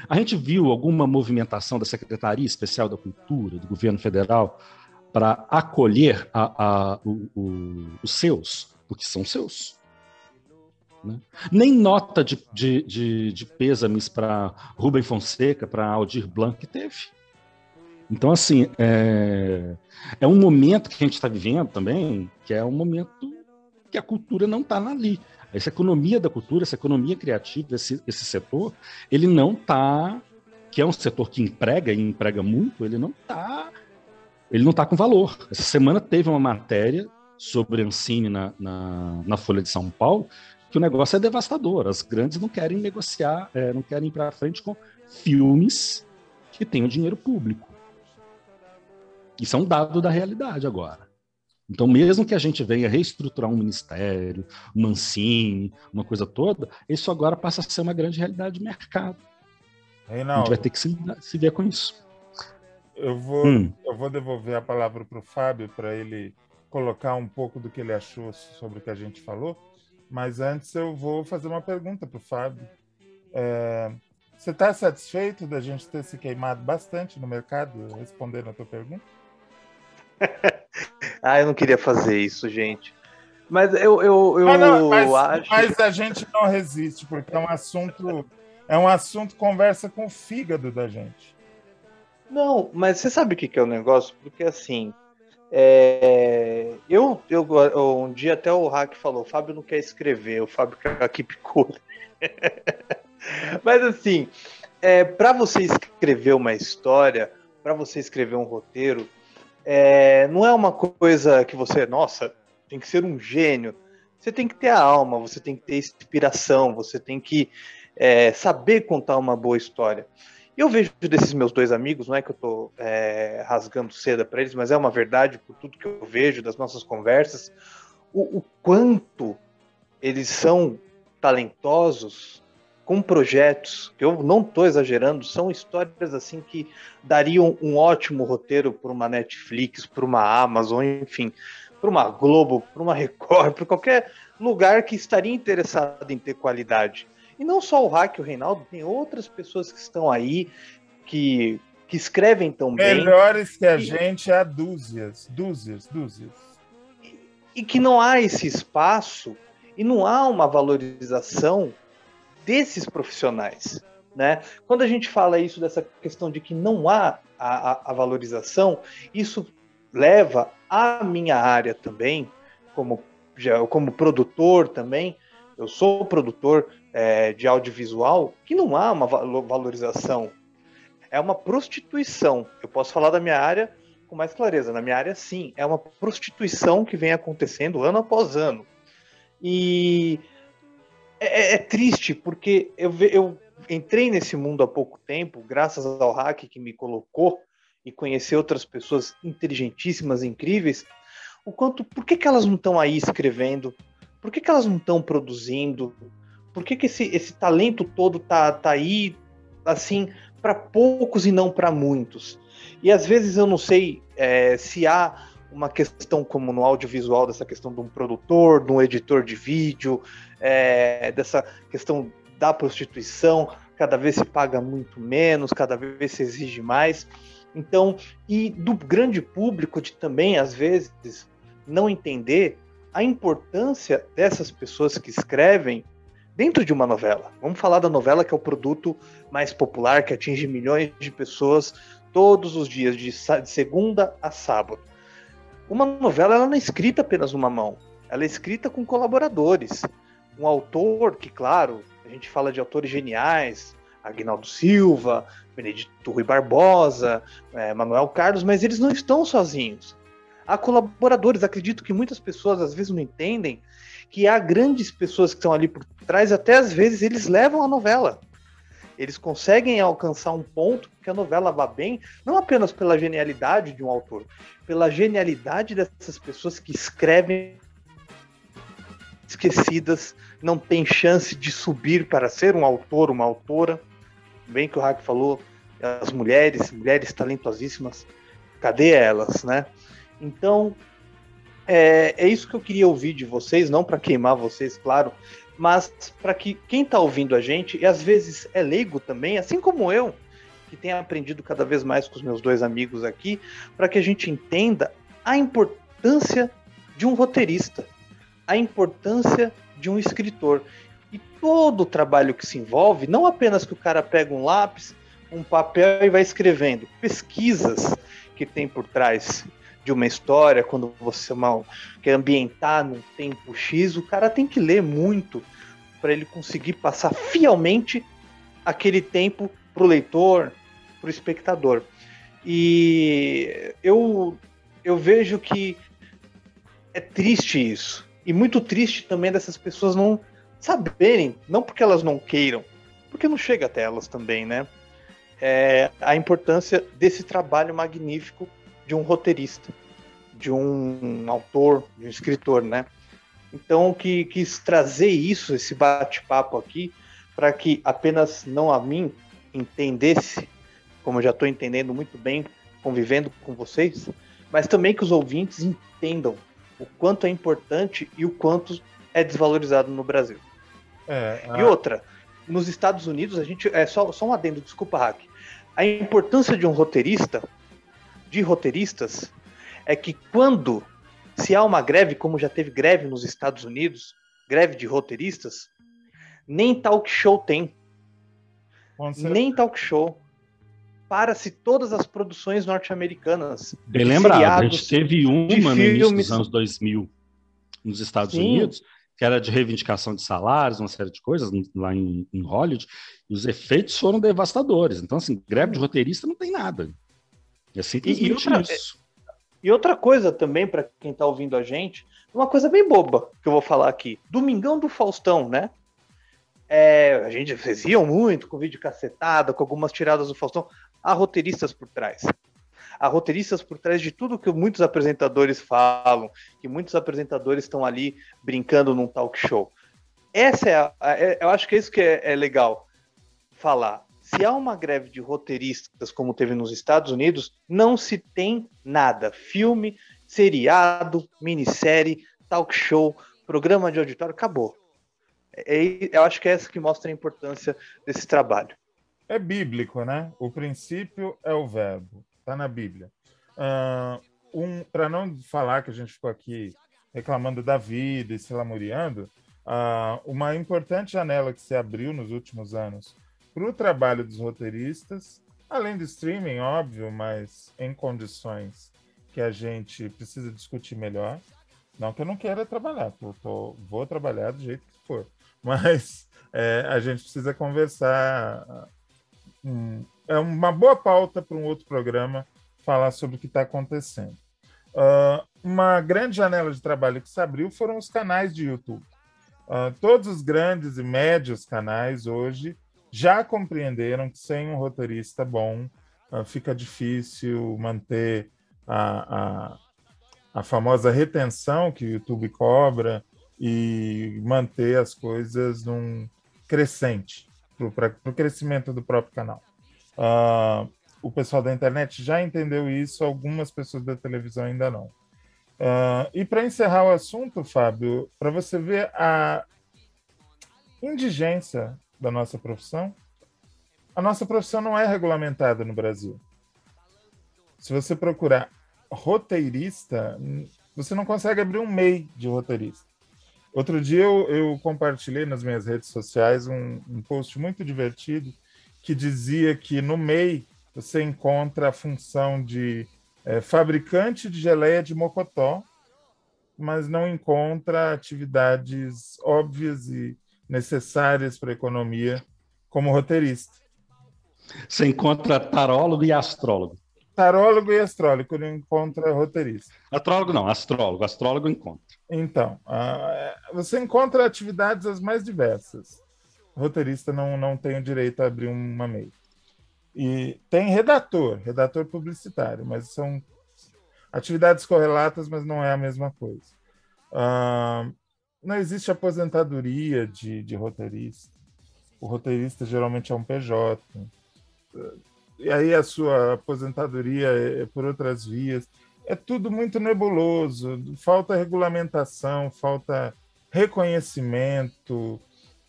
D: A gente viu alguma movimentação da Secretaria Especial da Cultura, do governo federal, para acolher os seus, porque são seus. Né? Nem nota de pêsames para Rubem Fonseca, para Aldir Blanc teve. Então, assim, é um momento que a gente está vivendo também, que é um momento que a cultura não está ali. Essa economia da cultura, essa economia criativa, esse setor, ele não está, que é um setor que emprega e emprega muito, ele não está com valor. Essa semana teve uma matéria sobre Ancine na Folha de São Paulo, que o negócio é devastador. As grandes não querem negociar, não querem ir para frente com filmes que tenham dinheiro público. Isso é um dado da realidade agora. Então, mesmo que a gente venha reestruturar um ministério, uma Ancine, uma coisa toda, isso agora passa a ser uma grande realidade de mercado.
B: Reinaldo,
D: a gente vai ter que se ver com isso.
B: Eu vou devolver a palavra para o Fábio, para ele colocar um pouco do que ele achou sobre o que a gente falou, mas antes eu vou fazer uma pergunta para o Fábio. Você está satisfeito da gente ter se queimado bastante no mercado, respondendo a tua pergunta?
C: Eu não queria fazer isso, gente. Mas
B: mas a gente não resiste, porque é um assunto conversa com o fígado da gente.
C: Não, mas você sabe o que é o negócio? Porque assim, um dia até o Hack falou, o Fábio não quer escrever, o Fábio quer keep cool. Mas assim, para você escrever uma história, para você escrever um roteiro, não é uma coisa que você, nossa, tem que ser um gênio. Você tem que ter a alma, você tem que ter inspiração, você tem que saber contar uma boa história. Eu vejo desses meus dois amigos, não é que eu estou rasgando seda para eles, mas é uma verdade por tudo que eu vejo das nossas conversas, o quanto eles são talentosos com projetos, que eu não estou exagerando, são histórias assim que dariam um ótimo roteiro por uma Netflix, por uma Amazon, enfim, para uma Globo, para uma Record, para qualquer lugar que estaria interessado em ter qualidade. E não só o Hack e o Reinaldo, tem outras pessoas que estão aí, que escrevem tão bem.
B: Melhores que a gente há dúzias.
C: E que não há esse espaço e não há uma valorização desses profissionais, né? Quando a gente fala isso, dessa questão de que não há a valorização, isso leva à minha área também, como produtor também. Eu sou produtor de audiovisual, que não há uma valorização. É uma prostituição. Eu posso falar da minha área com mais clareza. Na minha área, sim, é uma prostituição que vem acontecendo ano após ano. E é triste, porque eu entrei nesse mundo há pouco tempo, graças ao Hack que me colocou, e conhecer outras pessoas inteligentíssimas, incríveis. Por que elas não estão aí escrevendo? Por que elas não estão produzindo? Por que esse talento todo tá aí, assim, para poucos e não para muitos? E às vezes eu não sei se há uma questão como no audiovisual, dessa questão de um produtor, de um editor de vídeo, dessa questão da prostituição, cada vez se paga muito menos, cada vez se exige mais. Então, e do grande público de também, às vezes, não entender a importância dessas pessoas que escrevem dentro de uma novela. Vamos falar da novela, que é o produto mais popular, que atinge milhões de pessoas todos os dias, de segunda a sábado. Uma novela, ela não é escrita apenas numa mão, ela é escrita com colaboradores. Um autor que, claro, a gente fala de autores geniais, Aguinaldo Silva, Benedito Rui Barbosa, Manuel Carlos, mas eles não estão sozinhos. Há colaboradores. Acredito que muitas pessoas às vezes não entendem que há grandes pessoas que estão ali por trás, até às vezes eles levam a novela. Eles conseguem alcançar um ponto que a novela vá bem, não apenas pela genialidade de um autor, pela genialidade dessas pessoas que escrevem esquecidas, não tem chance de subir para ser um autor, uma autora. Bem que o Hack falou, as mulheres talentosíssimas, cadê elas, né? Então, é isso que eu queria ouvir de vocês, não para queimar vocês, claro, mas para que quem está ouvindo a gente, e às vezes é leigo também, assim como eu, que tenho aprendido cada vez mais com os meus dois amigos aqui, para que a gente entenda a importância de um roteirista, a importância de um escritor. E todo o trabalho que se envolve, não apenas que o cara pega um lápis, um papel e vai escrevendo, pesquisas que tem por trás de uma história, quando você quer ambientar num tempo X, o cara tem que ler muito para ele conseguir passar fielmente aquele tempo para o leitor, para o espectador. E eu vejo que é triste isso. E muito triste também dessas pessoas não saberem, não porque elas não queiram, porque não chega até elas também, né? A importância desse trabalho magnífico de um roteirista, de um autor, de um escritor, né? Então, quis trazer isso, esse bate-papo aqui, para que apenas não a mim entendesse, como eu já estou entendendo muito bem, convivendo com vocês, mas também que os ouvintes entendam o quanto é importante e o quanto é desvalorizado no Brasil. E outra, nos Estados Unidos, a gente só um adendo, desculpa, Hack. A importância de um roteirista, de roteiristas, é que quando se há uma greve, como já teve greve nos Estados Unidos, greve de roteiristas, nem talk show tem. Nem talk show. Para-se todas as produções norte-americanas.
D: Bem lembrado, a gente teve uma no início dos anos 2000 nos Estados Unidos, que era de reivindicação de salários, uma série de coisas lá em Hollywood, e os efeitos foram devastadores. Então, assim, greve de roteirista não tem nada. É simplesmente isso.
C: E outra coisa também, para quem está ouvindo a gente, uma coisa bem boba que eu vou falar aqui. Domingão do Faustão, né? Vocês riam muito com vídeo cacetada, com algumas tiradas do Faustão. Há roteiristas por trás. Há roteiristas por trás de tudo que muitos apresentadores falam, que muitos apresentadores estão ali brincando num talk show. Eu acho que é isso que é legal falar. Se há uma greve de roteiristas, como teve nos Estados Unidos, não se tem nada. Filme seriado, minissérie, talk show, programa de auditório, acabou. Eu acho que é essa que mostra a importância desse trabalho.
B: É bíblico, né? O princípio é o verbo, está na Bíblia. Para não falar que a gente ficou aqui reclamando da vida e se lamuriando, uma importante janela que se abriu nos últimos anos para o trabalho dos roteiristas, além do streaming, óbvio, mas em condições que a gente precisa discutir melhor. Não que eu não queira trabalhar, vou trabalhar do jeito que for, mas a gente precisa conversar. É uma boa pauta para um outro programa falar sobre o que está acontecendo. Uma grande janela de trabalho que se abriu foram os canais de YouTube. Todos os grandes e médios canais hoje já compreenderam que sem um roteirista bom fica difícil manter a famosa retenção que o YouTube cobra e manter as coisas num crescente para o crescimento do próprio canal. O pessoal da internet já entendeu isso, algumas pessoas da televisão ainda não. E para encerrar o assunto, Fábio, para você ver a indigência da nossa profissão, a nossa profissão não é regulamentada no Brasil. Se você procurar roteirista, você não consegue abrir um MEI de roteirista. Outro dia eu compartilhei nas minhas redes sociais um post muito divertido que dizia que no MEI você encontra a função de fabricante de geleia de mocotó, mas não encontra atividades óbvias e necessárias para a economia como roteirista.
D: Você encontra tarólogo e astrólogo.
B: Tarólogo e astrólogo, não encontra roteirista.
D: Astrólogo não, astrólogo. Astrólogo encontra.
B: Então, você encontra atividades as mais diversas. O roteirista não tem o direito a abrir uma MEI. E tem redator publicitário, mas são atividades correlatas, mas não é a mesma coisa. Não existe aposentadoria de roteirista. O roteirista geralmente é um PJ. E aí a sua aposentadoria é por outras vias. É tudo muito nebuloso. Falta regulamentação, falta reconhecimento,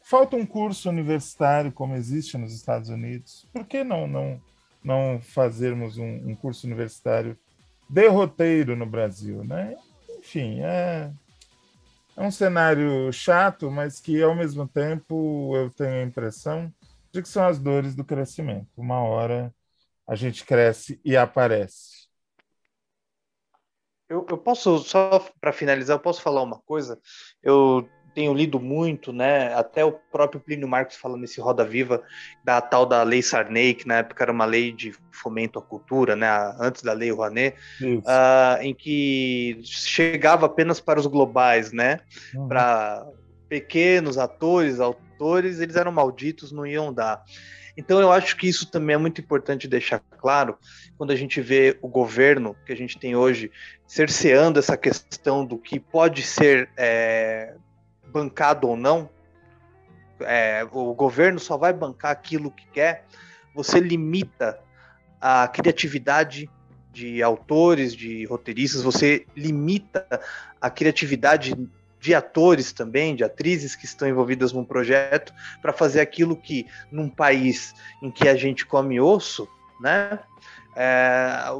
B: falta um curso universitário como existe nos Estados Unidos. Por que não fazermos um curso universitário de roteiro no Brasil, né? Enfim, é um cenário chato, mas que, ao mesmo tempo, eu tenho a impressão de que são as dores do crescimento. Uma hora a gente cresce e aparece.
C: Eu posso, só para finalizar, eu posso falar uma coisa? Eu tenho lido muito, né? Até o próprio Plínio Marcos fala nesse Roda Viva da tal da Lei Sarney, que na época era uma lei de fomento à cultura, né? Antes da Lei Rouanet, em que chegava apenas para os globais, né? Para pequenos autores, eles eram malditos, não iam dar. Então eu acho que isso também é muito importante deixar claro quando a gente vê o governo que a gente tem hoje cerceando essa questão do que pode ser bancado ou não. O governo só vai bancar aquilo que quer. Você limita a criatividade de autores, de roteiristas, você limita a criatividade de atores também, de atrizes que estão envolvidas num projeto, para fazer aquilo que, num país em que a gente come osso, né,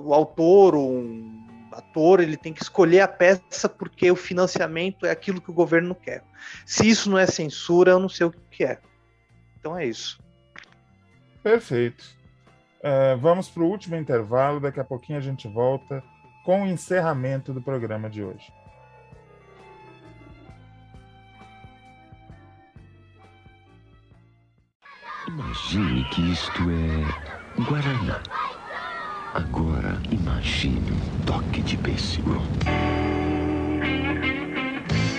C: o autor, um ator, ele tem que escolher a peça porque o financiamento é aquilo que o governo quer. Se isso não é censura, eu não sei o que é. Então é isso.
B: Perfeito. Vamos para o último intervalo, daqui a pouquinho a gente volta com o encerramento do programa de hoje.
M: Imagine que isto é Guaraná. Agora imagine um toque de pêssego.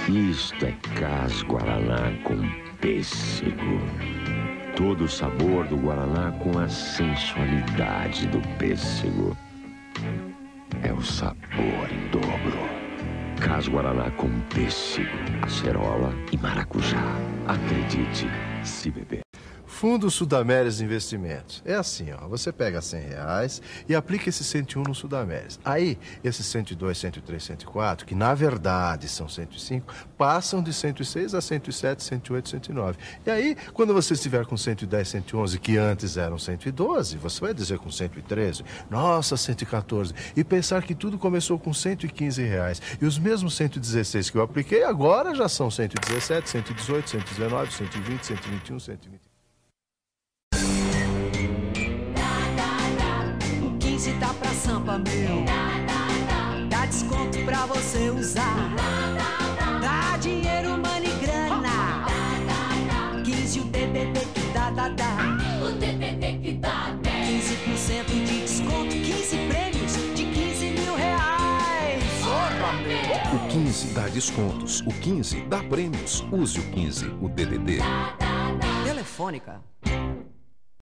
M: Isto é Cas Guaraná com pêssego. Todo o sabor do Guaraná com a sensualidade do pêssego. É o sabor em dobro. Cas Guaraná com pêssego, acerola e maracujá. Acredite, se beber.
N: Fundo Sudameris Investimentos. É assim, ó, você pega R$100 e aplica esse 101 no Sudameris. Aí, esses 102, 103, 104, que na verdade são 105, passam de 106 a 107, 108, 109. E aí, quando você estiver com 110, 111, que antes eram 112, você vai dizer com 113, nossa, 114, e pensar que tudo começou com R$115. E os mesmos 116 que eu apliquei agora já são 117, 118, 119, 120, 121, 120.
O: O 15 tá pra sampa, meu. Dá desconto pra você usar. Dá dinheiro, money, grana. 15 o DDD que dá. O DDD que dá 15% de desconto, 15 prêmios de R$15.000.
G: O 15 dá descontos, o 15 dá prêmios. Use o 15, o DDD.
O: Telefônica.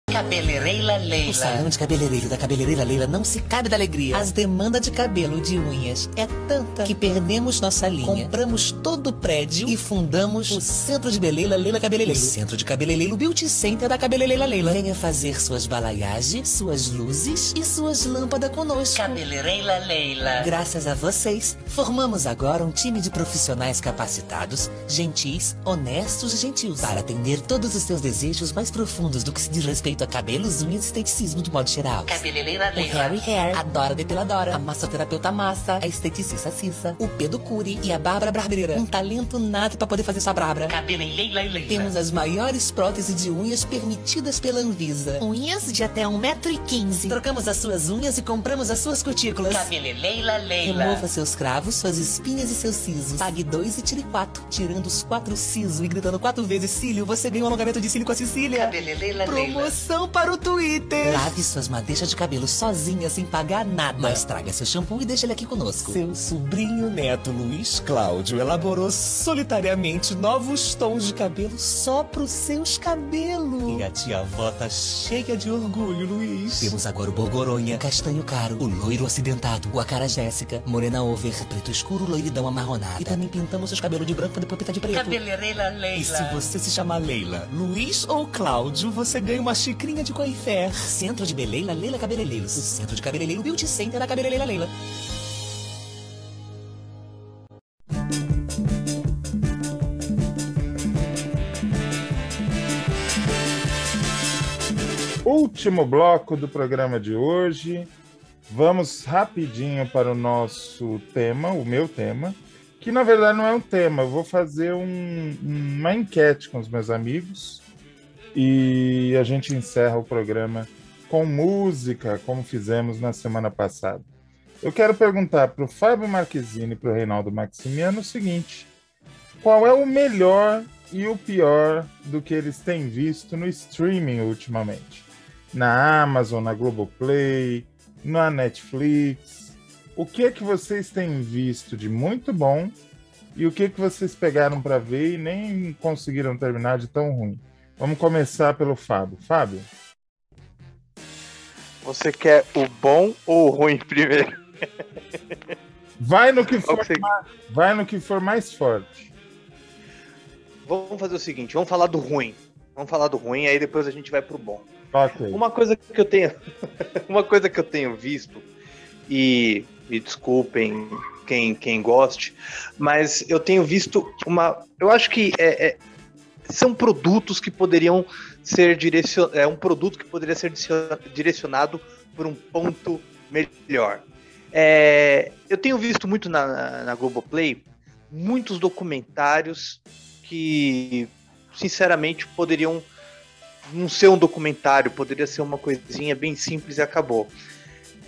P: Cabeleireira Leila. O salão de cabeleireiro da Cabeleireira Leila não se cabe da alegria. As demandas de cabelo, de unhas, é tanta que perdemos nossa linha. Compramos todo o prédio e fundamos o Centro de Beleza Leila Cabeleireiro. O Centro de Cabeleireiro Beauty Center da Cabeleireira Leila. Venha fazer suas balaiagens, suas luzes e suas lâmpadas conosco. Cabeleireira Leila. Graças a vocês, formamos agora um time de profissionais capacitados, gentis, honestos e gentios, para atender todos os seus desejos mais profundos do que se diz respeito a cabelos, unhas e esteticismo do modo geral. Cabeleireira Leila. O Harry Hair, a Dora Depiladora, a massoterapeuta Massa, a esteticista Cissa, o Pedro Cury e a Bárbara Barbeira. Um talento nato pra poder fazer sua brabra. Cabeleireira Leila. Temos as maiores próteses de unhas permitidas pela Anvisa. Unhas de até 1,15 m. Trocamos as suas unhas e compramos as suas cutículas. Cabeleireira Leila. Remova seus cravos, suas espinhas e seus sisos. Pague 2 e tire 4. Tirando os 4 sisos e gritando 4 vezes cílio, você ganha um alongamento de cílio com a Cecília. Cabeleireira Leila. Promoção para o Twitter. Lave suas madeixas de cabelo sozinha, sem pagar nada. Mas traga seu shampoo e deixa ele aqui conosco. Seu sobrinho neto, Luiz Cláudio, elaborou solitariamente novos tons de cabelo só pros seus cabelos. E a tia-avó tá cheia de orgulho, Luiz. Temos agora o Borgoronha, castanho caro, o loiro acidentado, o acara Jéssica, morena over, preto escuro, loiridão amarronada. E também pintamos seus cabelos de branco pra depois pintar de preto. Cabeleireira Leila. E se você se chamar Leila, Luiz ou Cláudio, você ganha uma xicrinha de coifé. Centro de Beleza Leila Cabeleireiros. O Centro de Cabeleireiro Beauty Center da Cabeleireira Leila.
B: Último bloco do programa de hoje. Vamos rapidinho para o nosso tema, o meu tema, que na verdade não é um tema. Eu vou fazer uma enquete com os meus amigos e a gente encerra o programa com música, como fizemos na semana passada. Eu quero perguntar para o Fábio Marquezine e para o Reinaldo Maximiano o seguinte: qual é o melhor e o pior do que eles têm visto no streaming ultimamente? Na Amazon, na Globoplay, na Netflix. O que é que vocês têm visto de muito bom e o que é que vocês pegaram para ver e nem conseguiram terminar de tão ruim? Vamos começar pelo Fábio. Fábio?
C: Você quer o bom ou o ruim primeiro?
B: Vai no que for mais forte.
C: Vamos fazer o seguinte, vamos falar do ruim. Vamos falar do ruim, aí depois a gente vai pro bom.
B: Okay.
C: Uma coisa que eu tenho visto, e me desculpem quem goste, mas eu tenho visto eu acho que são produtos que poderiam ser um produto que poderia ser direcionado por um ponto melhor. Eu tenho visto muito na Globoplay muitos documentários que, sinceramente, poderiam não ser um documentário, poderia ser uma coisinha bem simples e acabou.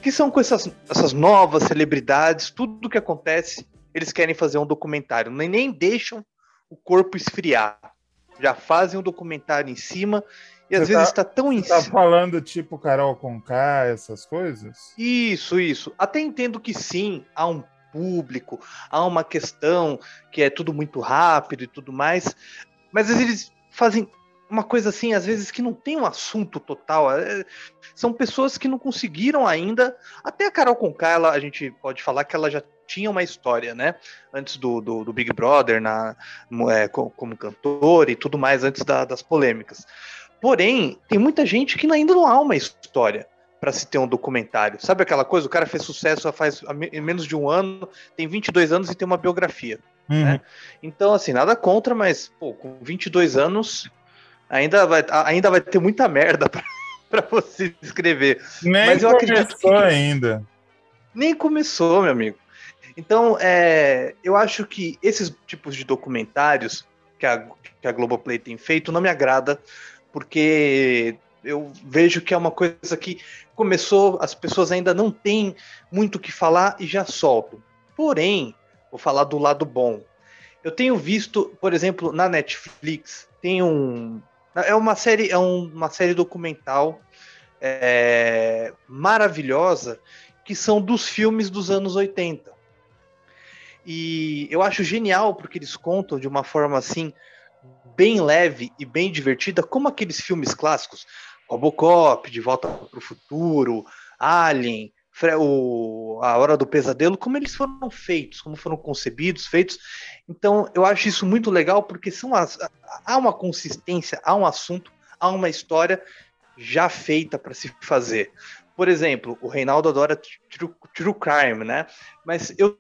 C: Que são com essas novas celebridades, tudo que acontece, eles querem fazer um documentário, nem deixam o corpo esfriar. Já fazem um documentário em cima e às vezes está tão em cima.
B: Tá falando tipo Carol Conká, essas coisas?
C: Isso. Até entendo que sim, há um público, há uma questão que é tudo muito rápido e tudo mais, mas às vezes eles fazem uma coisa assim, às vezes que não tem um assunto total. São pessoas que não conseguiram ainda. Até a Carol Conká, a gente pode falar que ela já tinha uma história, né? Antes do Big Brother, como cantora e tudo mais, antes das polêmicas. Porém, tem muita gente que ainda não há uma história para se ter um documentário. Sabe aquela coisa? O cara fez sucesso faz menos de um ano, tem 22 anos e tem uma biografia. Né? Então, assim, nada contra, mas pô, com 22 anos ainda vai ter muita merda para você escrever.
B: Nem
C: mas eu acredito que
B: ainda.
C: Nem começou, meu amigo. Então, eu acho que esses tipos de documentários que a Globoplay tem feito não me agrada, porque eu vejo que é uma coisa que começou, as pessoas ainda não têm muito o que falar e já soltam. Porém, vou falar do lado bom. Eu tenho visto, por exemplo, na Netflix, tem uma série documental maravilhosa, que são dos filmes dos anos 80. E eu acho genial, porque eles contam de uma forma assim, bem leve e bem divertida, como aqueles filmes clássicos, Robocop, De Volta para o Futuro, Alien, A Hora do Pesadelo, como eles foram feitos, como foram concebidos, feitos. Então, eu acho isso muito legal, porque há uma consistência, há um assunto, há uma história já feita para se fazer. Por exemplo, o Reinaldo adora True Crime, né? Mas eu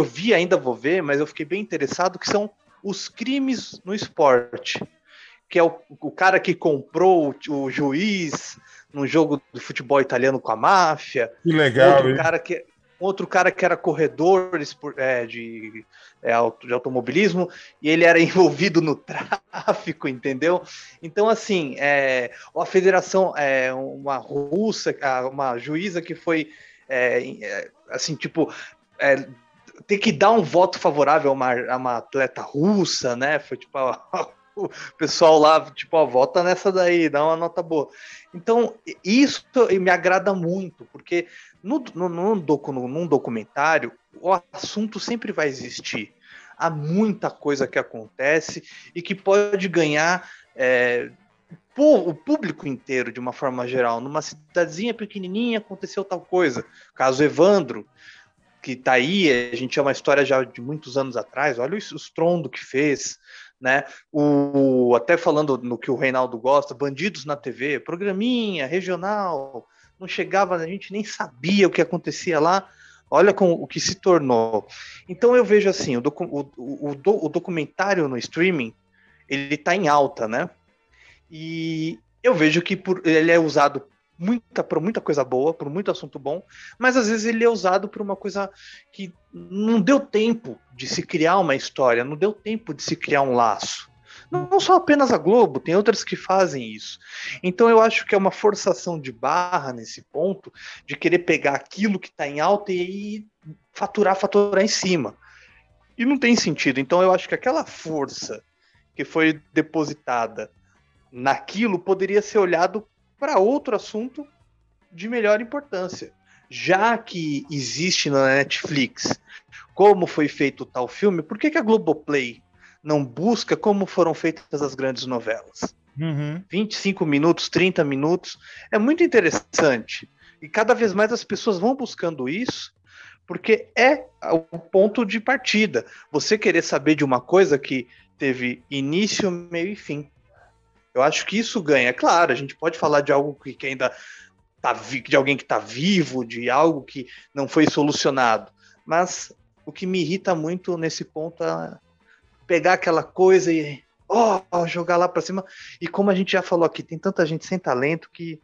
C: vi, ainda vou ver, mas eu fiquei bem interessado, que são os crimes no esporte. Que é o cara que comprou o juiz num jogo de futebol italiano com a máfia.
B: Que legal,
C: outro cara que era corredor de automobilismo e ele era envolvido no tráfico, entendeu? Então, assim, a federação, uma russa, uma juíza que foi, assim, tipo, ter que dar um voto favorável a uma atleta russa, né? Foi tipo o pessoal lá, tipo, vota nessa daí, dá uma nota boa. Então, isso me agrada muito, porque num documentário, o assunto sempre vai existir. Há muita coisa que acontece e que pode ganhar o público inteiro, de uma forma geral. Numa cidadezinha pequenininha aconteceu tal coisa. Caso Evandro, que tá aí, a gente é uma história já de muitos anos atrás, olha o estrondo que fez, né? Até falando no que o Reinaldo gosta, Bandidos na TV, programinha, regional, não chegava, a gente nem sabia o que acontecia lá, olha o que se tornou. Então eu vejo assim, o documentário no streaming, ele tá em alta, né? E eu vejo que ele é usado por muita coisa boa, por muito assunto bom, mas às vezes ele é usado por uma coisa que não deu tempo de se criar uma história, não deu tempo de se criar um laço. Não só apenas a Globo, tem outras que fazem isso. Então eu acho que é uma forçação de barra nesse ponto, de querer pegar aquilo que está em alta e faturar em cima. E não tem sentido. Então eu acho que aquela força que foi depositada naquilo poderia ser olhado para outro assunto de melhor importância. Já que existe na Netflix como foi feito tal filme, por que a Globoplay não busca como foram feitas as grandes novelas? 25 minutos, 30 minutos, é muito interessante. E cada vez mais as pessoas vão buscando isso, porque é o ponto de partida. Você querer saber de uma coisa que teve início, meio e fim. Eu acho que isso ganha. É claro, a gente pode falar de algo que ainda de alguém que está vivo, de algo que não foi solucionado. Mas o que me irrita muito nesse ponto é pegar aquela coisa e jogar lá para cima. E como a gente já falou aqui, tem tanta gente sem talento que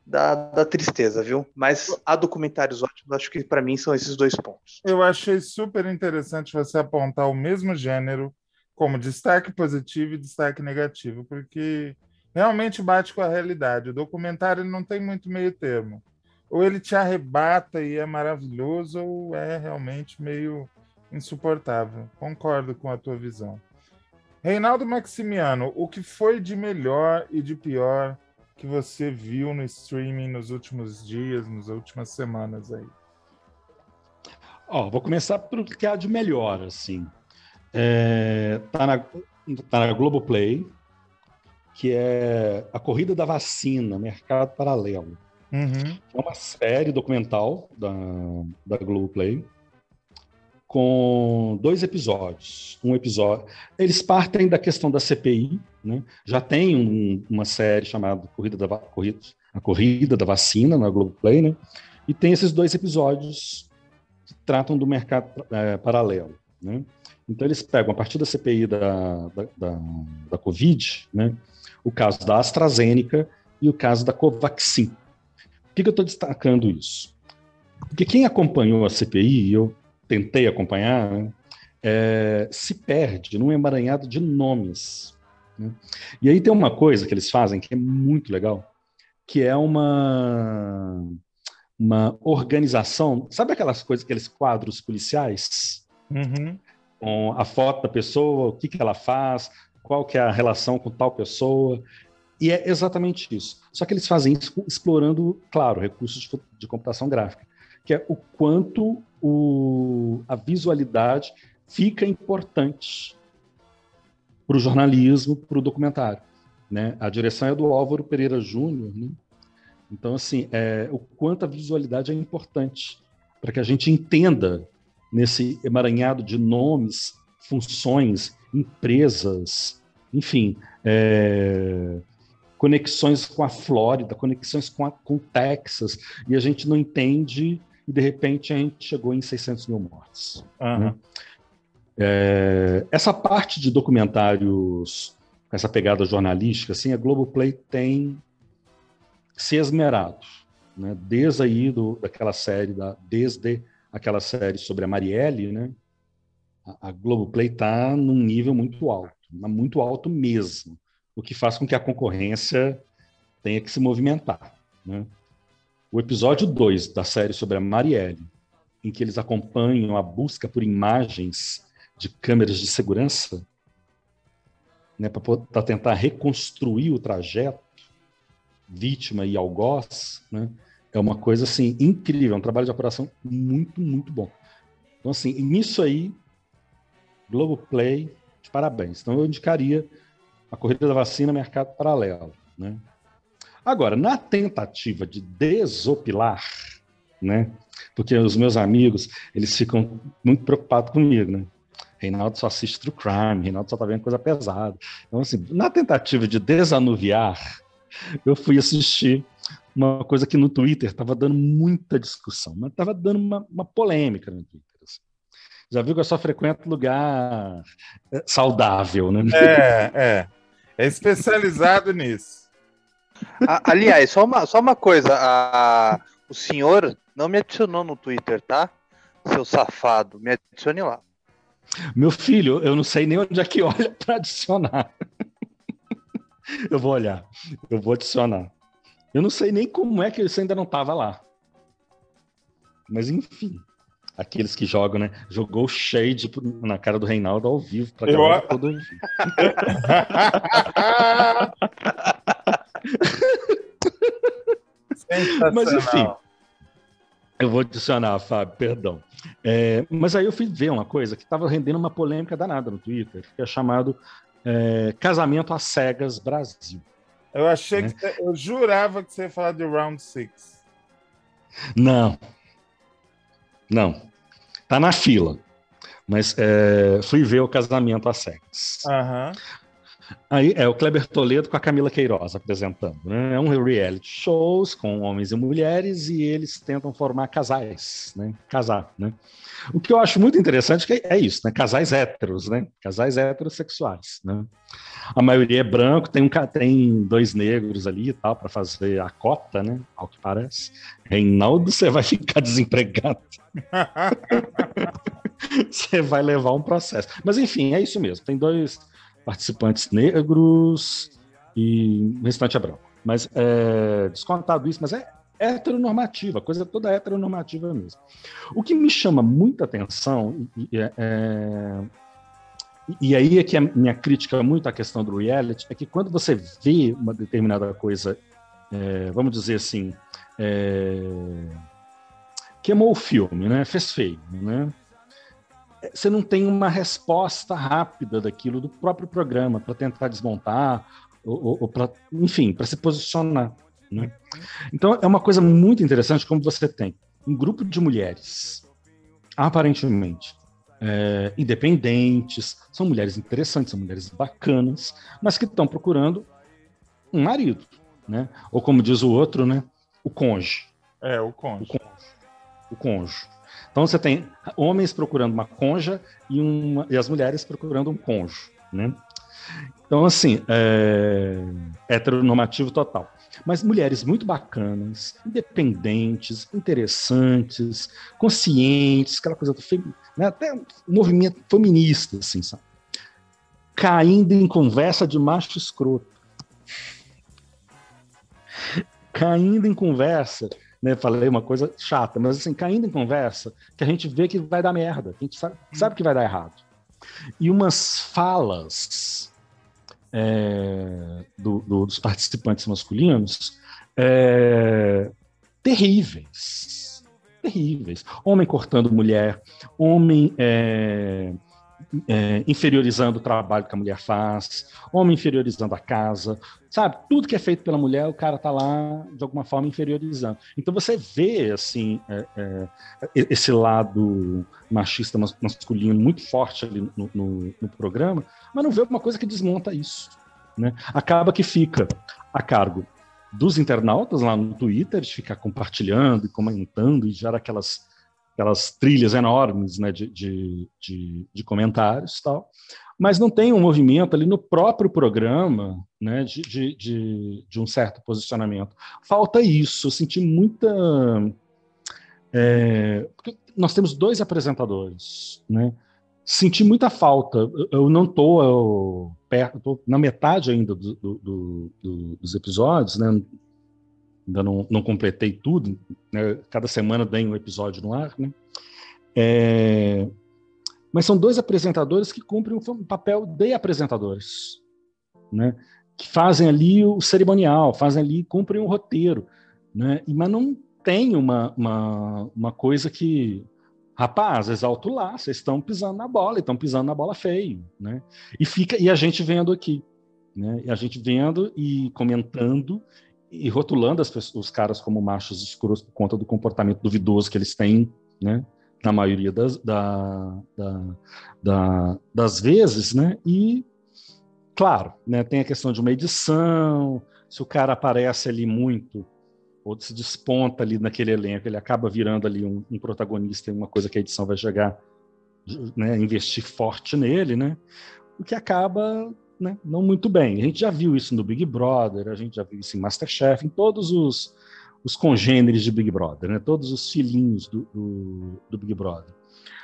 C: dá tristeza, viu? Mas há documentários ótimos, acho que para mim são esses dois pontos.
B: Eu achei super interessante você apontar o mesmo gênero como destaque positivo e destaque negativo, porque realmente bate com a realidade. O documentário não tem muito meio termo. Ou ele te arrebata e é maravilhoso, ou é realmente meio insuportável. Concordo com a tua visão. Reinaldo Maximiano, o que foi de melhor e de pior que você viu no streaming nos últimos dias, nas últimas semanas aí?
D: Vou começar pelo que há de melhor, assim. Tá na Globoplay, que é A Corrida da Vacina, Mercado Paralelo. É uma série documental da Globoplay, com 2 episódios. Um episódio. Eles partem da questão da CPI, né? Já tem uma série chamada A Corrida da Vacina na Globoplay, né? E tem esses 2 episódios que tratam do mercado paralelo, né? Então eles pegam a partir da CPI da Covid, né? O caso da AstraZeneca e o caso da Covaxin. Por que eu estou destacando isso? Porque quem acompanhou a CPI, eu tentei acompanhar, né, se perde num emaranhado de nomes, né? E aí tem uma coisa que eles fazem que é muito legal, que é uma organização, sabe aquelas coisas, aqueles quadros policiais?
B: Uhum.
D: Com a foto da pessoa, o que ela faz, qual que é a relação com tal pessoa, e é exatamente isso. Só que eles fazem isso explorando, claro, recursos de computação gráfica, que é o quanto a visualidade fica importante para o jornalismo, para o documentário, né? A direção é do Álvaro Pereira Júnior, né? Então, assim, o quanto a visualidade é importante para que a gente entenda nesse emaranhado de nomes, funções, empresas, enfim, conexões com a Flórida, conexões com o Texas, e a gente não entende, e de repente a gente chegou em 600 mil mortes.
B: Uhum.
D: Né? Essa parte de documentários, com essa pegada jornalística, assim, a Globoplay tem se esmerado, né? Desde aquela série sobre a Marielle, né? A Globoplay está num nível muito alto mesmo, o que faz com que a concorrência tenha que se movimentar, né? O episódio 2 da série sobre a Marielle, em que eles acompanham a busca por imagens de câmeras de segurança, né, para tentar reconstruir o trajeto vítima e algoz, né, é uma coisa assim incrível, é um trabalho de apuração muito, muito bom. Então, assim, nisso aí, Globoplay, de parabéns. Então, eu indicaria A Corrida da Vacina, Mercado Paralelo, né? Agora, na tentativa de desopilar, né? Porque os meus amigos, eles ficam muito preocupados comigo, né? Reinaldo só assiste True Crime, Reinaldo só tá vendo coisa pesada. Então, assim, na tentativa de desanuviar, eu fui assistir uma coisa que no Twitter estava dando muita discussão, mas estava dando uma polêmica no Twitter. Assim. Já viu que eu só frequento lugar saudável, né?
B: É especializado nisso.
C: Aliás, só uma coisa, o senhor não me adicionou no Twitter, tá? Seu safado, me adicione lá.
D: Meu filho, eu não sei nem onde é que olha para adicionar. Eu vou olhar, eu vou adicionar. Eu não sei nem como é que isso ainda não estava lá. Mas enfim, aqueles que jogam, né? Jogou shade na cara do Reinaldo ao vivo para galera todo enfim. Mas enfim, eu vou adicionar, Fábio, perdão. Mas aí eu fui ver uma coisa que estava rendendo uma polêmica danada no Twitter, que é chamado Casamento às Cegas Brasil.
B: Eu achei que eu jurava que você ia falar de Round 6.
D: Não. Tá na fila. Mas fui ver o Casamento às Cegas.
B: Aham.
D: Aí é o Kleber Toledo com a Camila Queiroz apresentando, né? É um reality shows com homens e mulheres e eles tentam formar casais, né? Casar, né? O que eu acho muito interessante é isso, né? Casais héteros, né? Casais heterossexuais, né? A maioria é branco, tem 2 negros ali e tal para fazer a cota, né? Ao que parece. Reinaldo, você vai ficar desempregado. Você vai levar um processo. Mas enfim, é isso mesmo. Tem 2 participantes negros e o restante é branco. Mas descontado isso, mas é heteronormativa, a coisa toda heteronormativa mesmo. O que me chama muita atenção, e aí é que a minha crítica muito à questão do reality, é que quando você vê uma determinada coisa, vamos dizer assim, queimou o filme, né? Fez feio, né? Você não tem uma resposta rápida daquilo do próprio programa para tentar desmontar ou para, enfim, para se posicionar, né? Então é uma coisa muito interessante como você tem um grupo de mulheres aparentemente independentes, são mulheres interessantes, são mulheres bacanas, mas que estão procurando um marido, né? Ou como diz o outro, né? O cônjuge.
B: O cônjuge.
D: O cônjuge. Então você tem homens procurando uma cônjuge e as mulheres procurando um cônjuge, né? Então, assim, heteronormativo total. Mas mulheres muito bacanas, independentes, interessantes, conscientes, aquela coisa do né? Até um movimento feminista, assim, sabe? Caindo em conversa de macho escroto. Caindo em conversa, né? Falei uma coisa chata, mas assim, caindo em conversa que a gente vê que vai dar merda, que a gente sabe que vai dar errado. E umas falas dos participantes masculinos terríveis. Homem cortando mulher, homem inferiorizando o trabalho que a mulher faz, homem inferiorizando a casa, sabe? Tudo que é feito pela mulher, o cara tá lá, de alguma forma, inferiorizando. Então você vê, assim, esse lado machista masculino muito forte ali no programa, mas não vê uma coisa que desmonta isso, né? Acaba que fica a cargo dos internautas lá no Twitter, de ficar compartilhando e comentando, e gera aquelas trilhas enormes, né, de comentários e tal, mas não tem um movimento ali no próprio programa, né, de um certo posicionamento. Falta isso, eu senti muita... porque nós temos 2 apresentadores, né? Senti muita falta. Eu não estou perto, estou na metade ainda dos episódios, né? Ainda não completei tudo, né? Cada semana tem um episódio no ar, né? Mas são 2 apresentadores que cumprem um papel de apresentadores, né? Que fazem ali o cerimonial, cumprem o roteiro, né? Mas não tem uma coisa que... Rapaz, exalto lá, vocês estão pisando na bola, e estão pisando na bola feio, né? E a gente vendo aqui, né? E a gente vendo e comentando e rotulando os caras como machos escuros por conta do comportamento duvidoso que eles têm, né? Na maioria das vezes, né? E, claro, né? Tem a questão de uma edição, se o cara aparece ali muito, ou se desponta ali naquele elenco, ele acaba virando ali um protagonista em uma coisa que a edição vai chegar, né? Investir forte nele, né? O que acaba... né, não muito bem. A gente já viu isso no Big Brother, a gente já viu isso em MasterChef, em todos os congêneres de Big Brother, né, todos os filhinhos do Big Brother.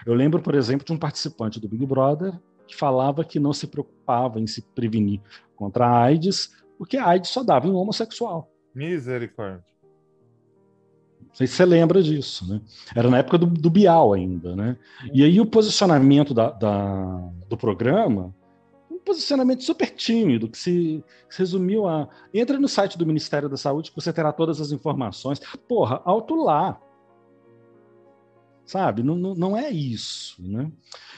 D: Eu lembro, por exemplo, de um participante do Big Brother que falava que não se preocupava em se prevenir contra a AIDS, porque a AIDS só dava em um homossexual.
B: Misericórdia.
D: Não sei se você lembra disso, né? Era na época do Bial ainda, né? E aí o posicionamento do programa, um posicionamento super tímido, que se resumiu a... Entra no site do Ministério da Saúde que você terá todas as informações. Porra, alto lá. Sabe? Não é isso, né?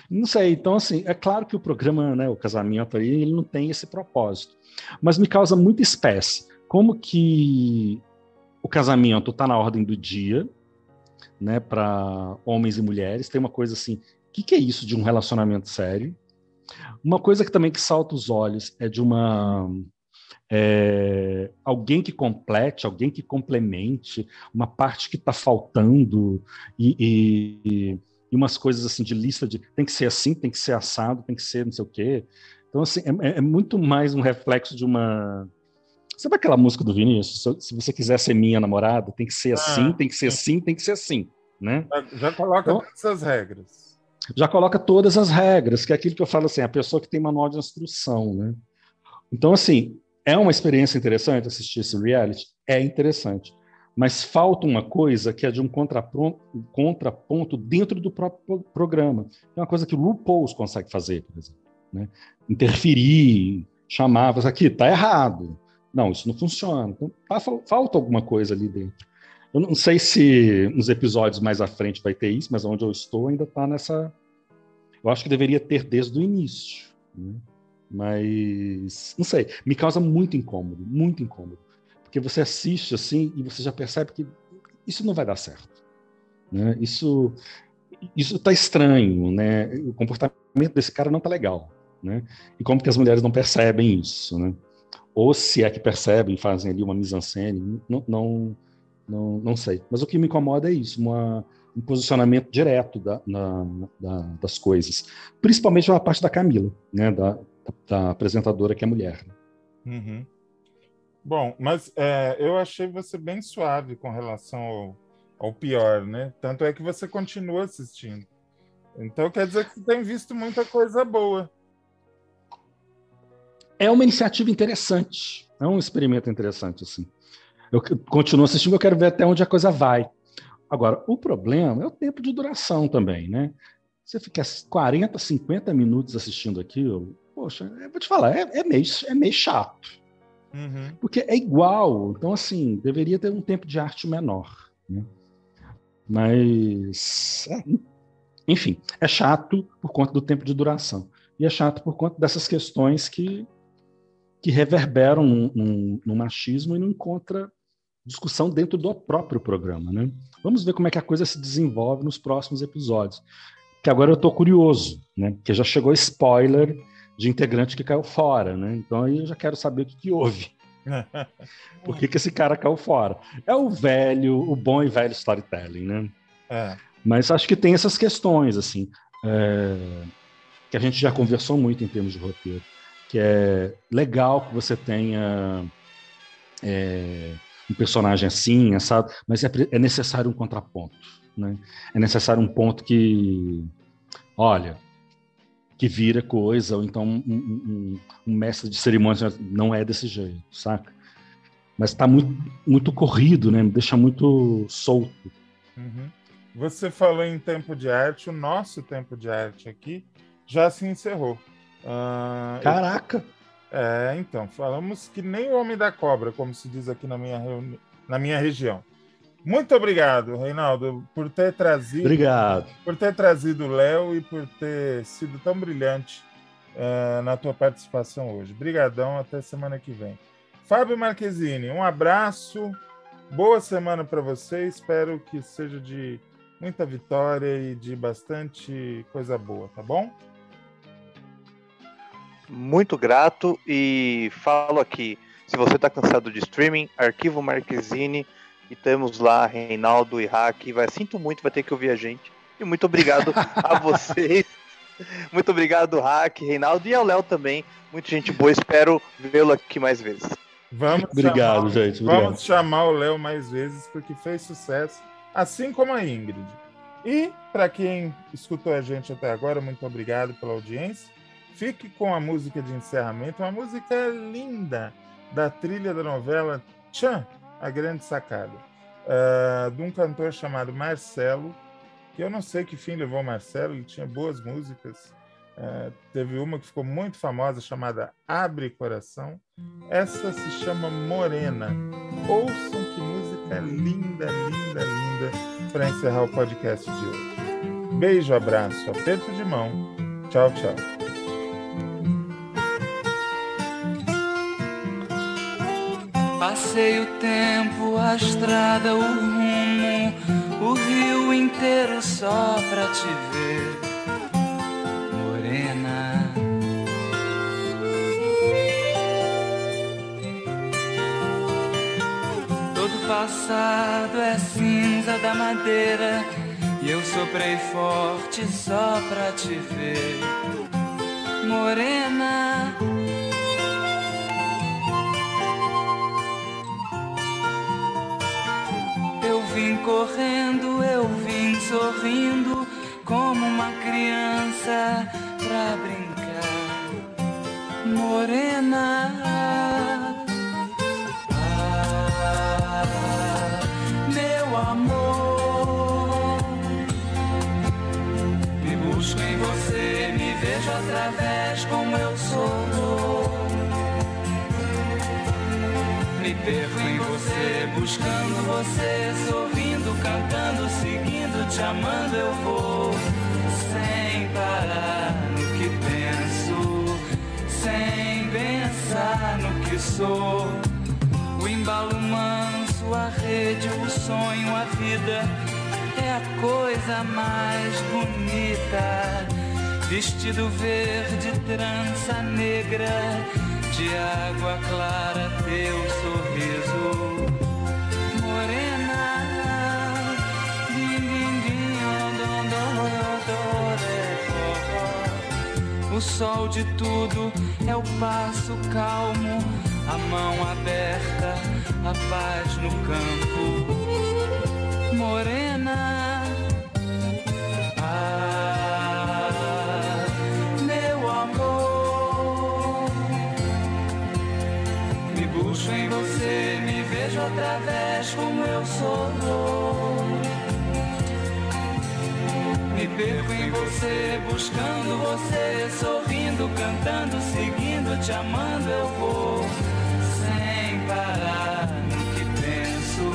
D: Não sei, então assim, é claro que o programa, né, o casamento aí, ele não tem esse propósito. Mas me causa muita espécie. Como que o casamento está na ordem do dia, né, para homens e mulheres, tem uma coisa assim, o que é isso de um relacionamento sério? Uma coisa que também que salta os olhos é de alguém que complete, alguém que complemente uma parte que está faltando e umas coisas assim de lista de tem que ser assim, tem que ser assado, tem que ser não sei o quê. Então, assim, é muito mais um reflexo de uma... Sabe aquela música do Vinícius? Se você quiser ser minha namorada, tem que ser assim, tem que ser assim, tem que ser assim, né?
B: Já coloca todas essas regras.
D: Já coloca todas as regras, que é aquilo que eu falo assim, a pessoa que tem manual de instrução, né? Então, assim, é uma experiência interessante assistir esse reality? É interessante. Mas falta uma coisa que é de um contraponto dentro do próprio programa. É uma coisa que o RuPaul consegue fazer, por exemplo, né? Interferir, chamar, falar aqui, tá errado. Não, isso não funciona. Então, falta alguma coisa ali dentro. Eu não sei se nos episódios mais à frente vai ter isso, mas onde eu estou ainda está nessa... Eu acho que deveria ter desde o início, né? Mas, não sei, me causa muito incômodo, porque você assiste assim e você já percebe que isso não vai dar certo, né? Isso isso tá estranho, né? O comportamento desse cara não tá legal, né? E como que as mulheres não percebem isso, né? Ou se é que percebem e fazem ali uma mise-en-scène, não sei. Mas o que me incomoda é isso, um posicionamento direto das coisas. Principalmente a parte da Camila, né? Da apresentadora que é mulher.
B: Uhum. Bom, mas eu achei você bem suave com relação ao pior, né? Tanto é que você continua assistindo. Então quer dizer que você tem visto muita coisa boa.
D: É uma iniciativa interessante, é um experimento interessante, assim. Eu continuo assistindo, eu quero ver até onde a coisa vai. Agora, o problema é o tempo de duração também, né? Você fica 40, 50 minutos assistindo aquilo, poxa, eu vou te falar, é meio chato.
B: Uhum.
D: Porque é igual, então, assim, deveria ter um tempo de arte menor, né? Mas, enfim, é chato por conta do tempo de duração. E é chato por conta dessas questões que reverberam no machismo e não encontra discussão dentro do próprio programa, né? Vamos ver como é que a coisa se desenvolve nos próximos episódios. Que agora eu estou curioso, né? Porque já chegou spoiler de integrante que caiu fora, né? Então aí eu já quero saber o que houve. Por que esse cara caiu fora? É o bom e velho storytelling, né? Mas acho que tem essas questões, assim, que a gente já conversou muito em termos de roteiro, que é legal que você tenha um personagem assim, sabe? Mas é necessário um contraponto, né? É necessário um ponto que, olha, que vira coisa, ou então um mestre de cerimônias não é desse jeito, saca? Mas está muito corrido, né? Me deixa muito solto.
B: Uhum. Você falou em tempo de arte, o nosso tempo de arte aqui já se encerrou.
D: Caraca!
B: Então, falamos que nem o Homem da Cobra, como se diz aqui na minha região. Muito obrigado, Reinaldo, por ter trazido.
D: Obrigado.
B: Por ter trazido o Léo e por ter sido tão brilhante na tua participação hoje. Obrigadão, até semana que vem. Fábio Marquezine, um abraço, boa semana para você, espero que seja de muita vitória e de bastante coisa boa, tá bom?
C: Muito grato e falo aqui, se você está cansado de streaming, Arquivo Marquezine, e temos lá Reinaldo e Hack, sinto muito, vai ter que ouvir a gente. E muito obrigado a vocês. Muito obrigado, Hack, Reinaldo, e ao Léo também. Muita gente boa, espero vê-lo aqui mais vezes.
D: Obrigado, gente.
B: Vamos chamar o Léo mais vezes, porque fez sucesso, assim como a Ingrid. E, para quem escutou a gente até agora, muito obrigado pela audiência. Fique com a música de encerramento, uma música linda da trilha da novela Tchan, A Grande Sacada, de um cantor chamado Marcelo, que eu não sei que fim levou Marcelo, ele tinha boas músicas. Teve uma que ficou muito famosa, chamada Abre Coração. Essa se chama Morena. Ouçam que música linda, linda, linda, para encerrar o podcast de hoje. Beijo, abraço, aperto de mão. Tchau, tchau.
Q: Passei o tempo, a estrada, o rumo, o rio inteiro só pra te ver, morena. Todo passado é cinza da madeira e eu soprei forte só pra te ver, morena. Eu vim correndo, eu vim sorrindo, como uma criança pra brincar, morena. Meu amor, me busco em você, me vejo através como eu sou. Me perco em você, buscando você, sorrindo, cantando, seguindo, te amando eu vou, sem parar no que penso, sem pensar no que sou. O embalo manso, a rede, o sonho, a vida, é a coisa mais bonita. Vestido verde, trança negra, de água clara teu sorriso. Morena, din din din, dom dom. O sol de tudo é o passo calmo, a mão aberta, a paz no campo. Morena, meu amor, me busco em você, me vejo através como eu sou. Me perco em você, buscando você, sorrindo, cantando, seguindo, te amando eu vou, sem parar no que penso,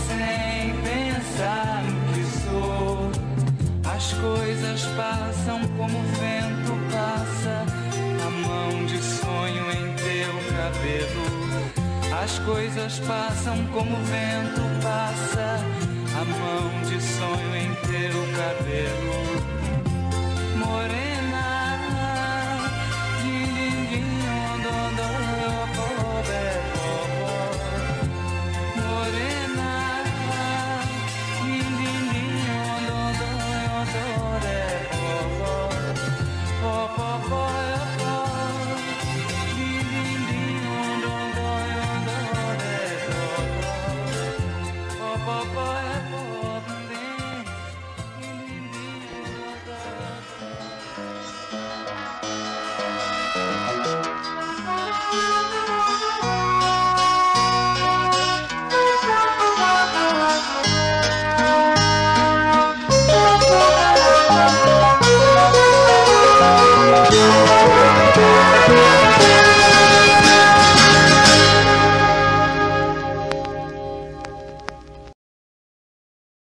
Q: sem pensar no que sou. As coisas passam como o vento passa, a mão de sonho em teu cabelo. As coisas passam como o vento passa, a mão de sonho em teu cabelo. Morena,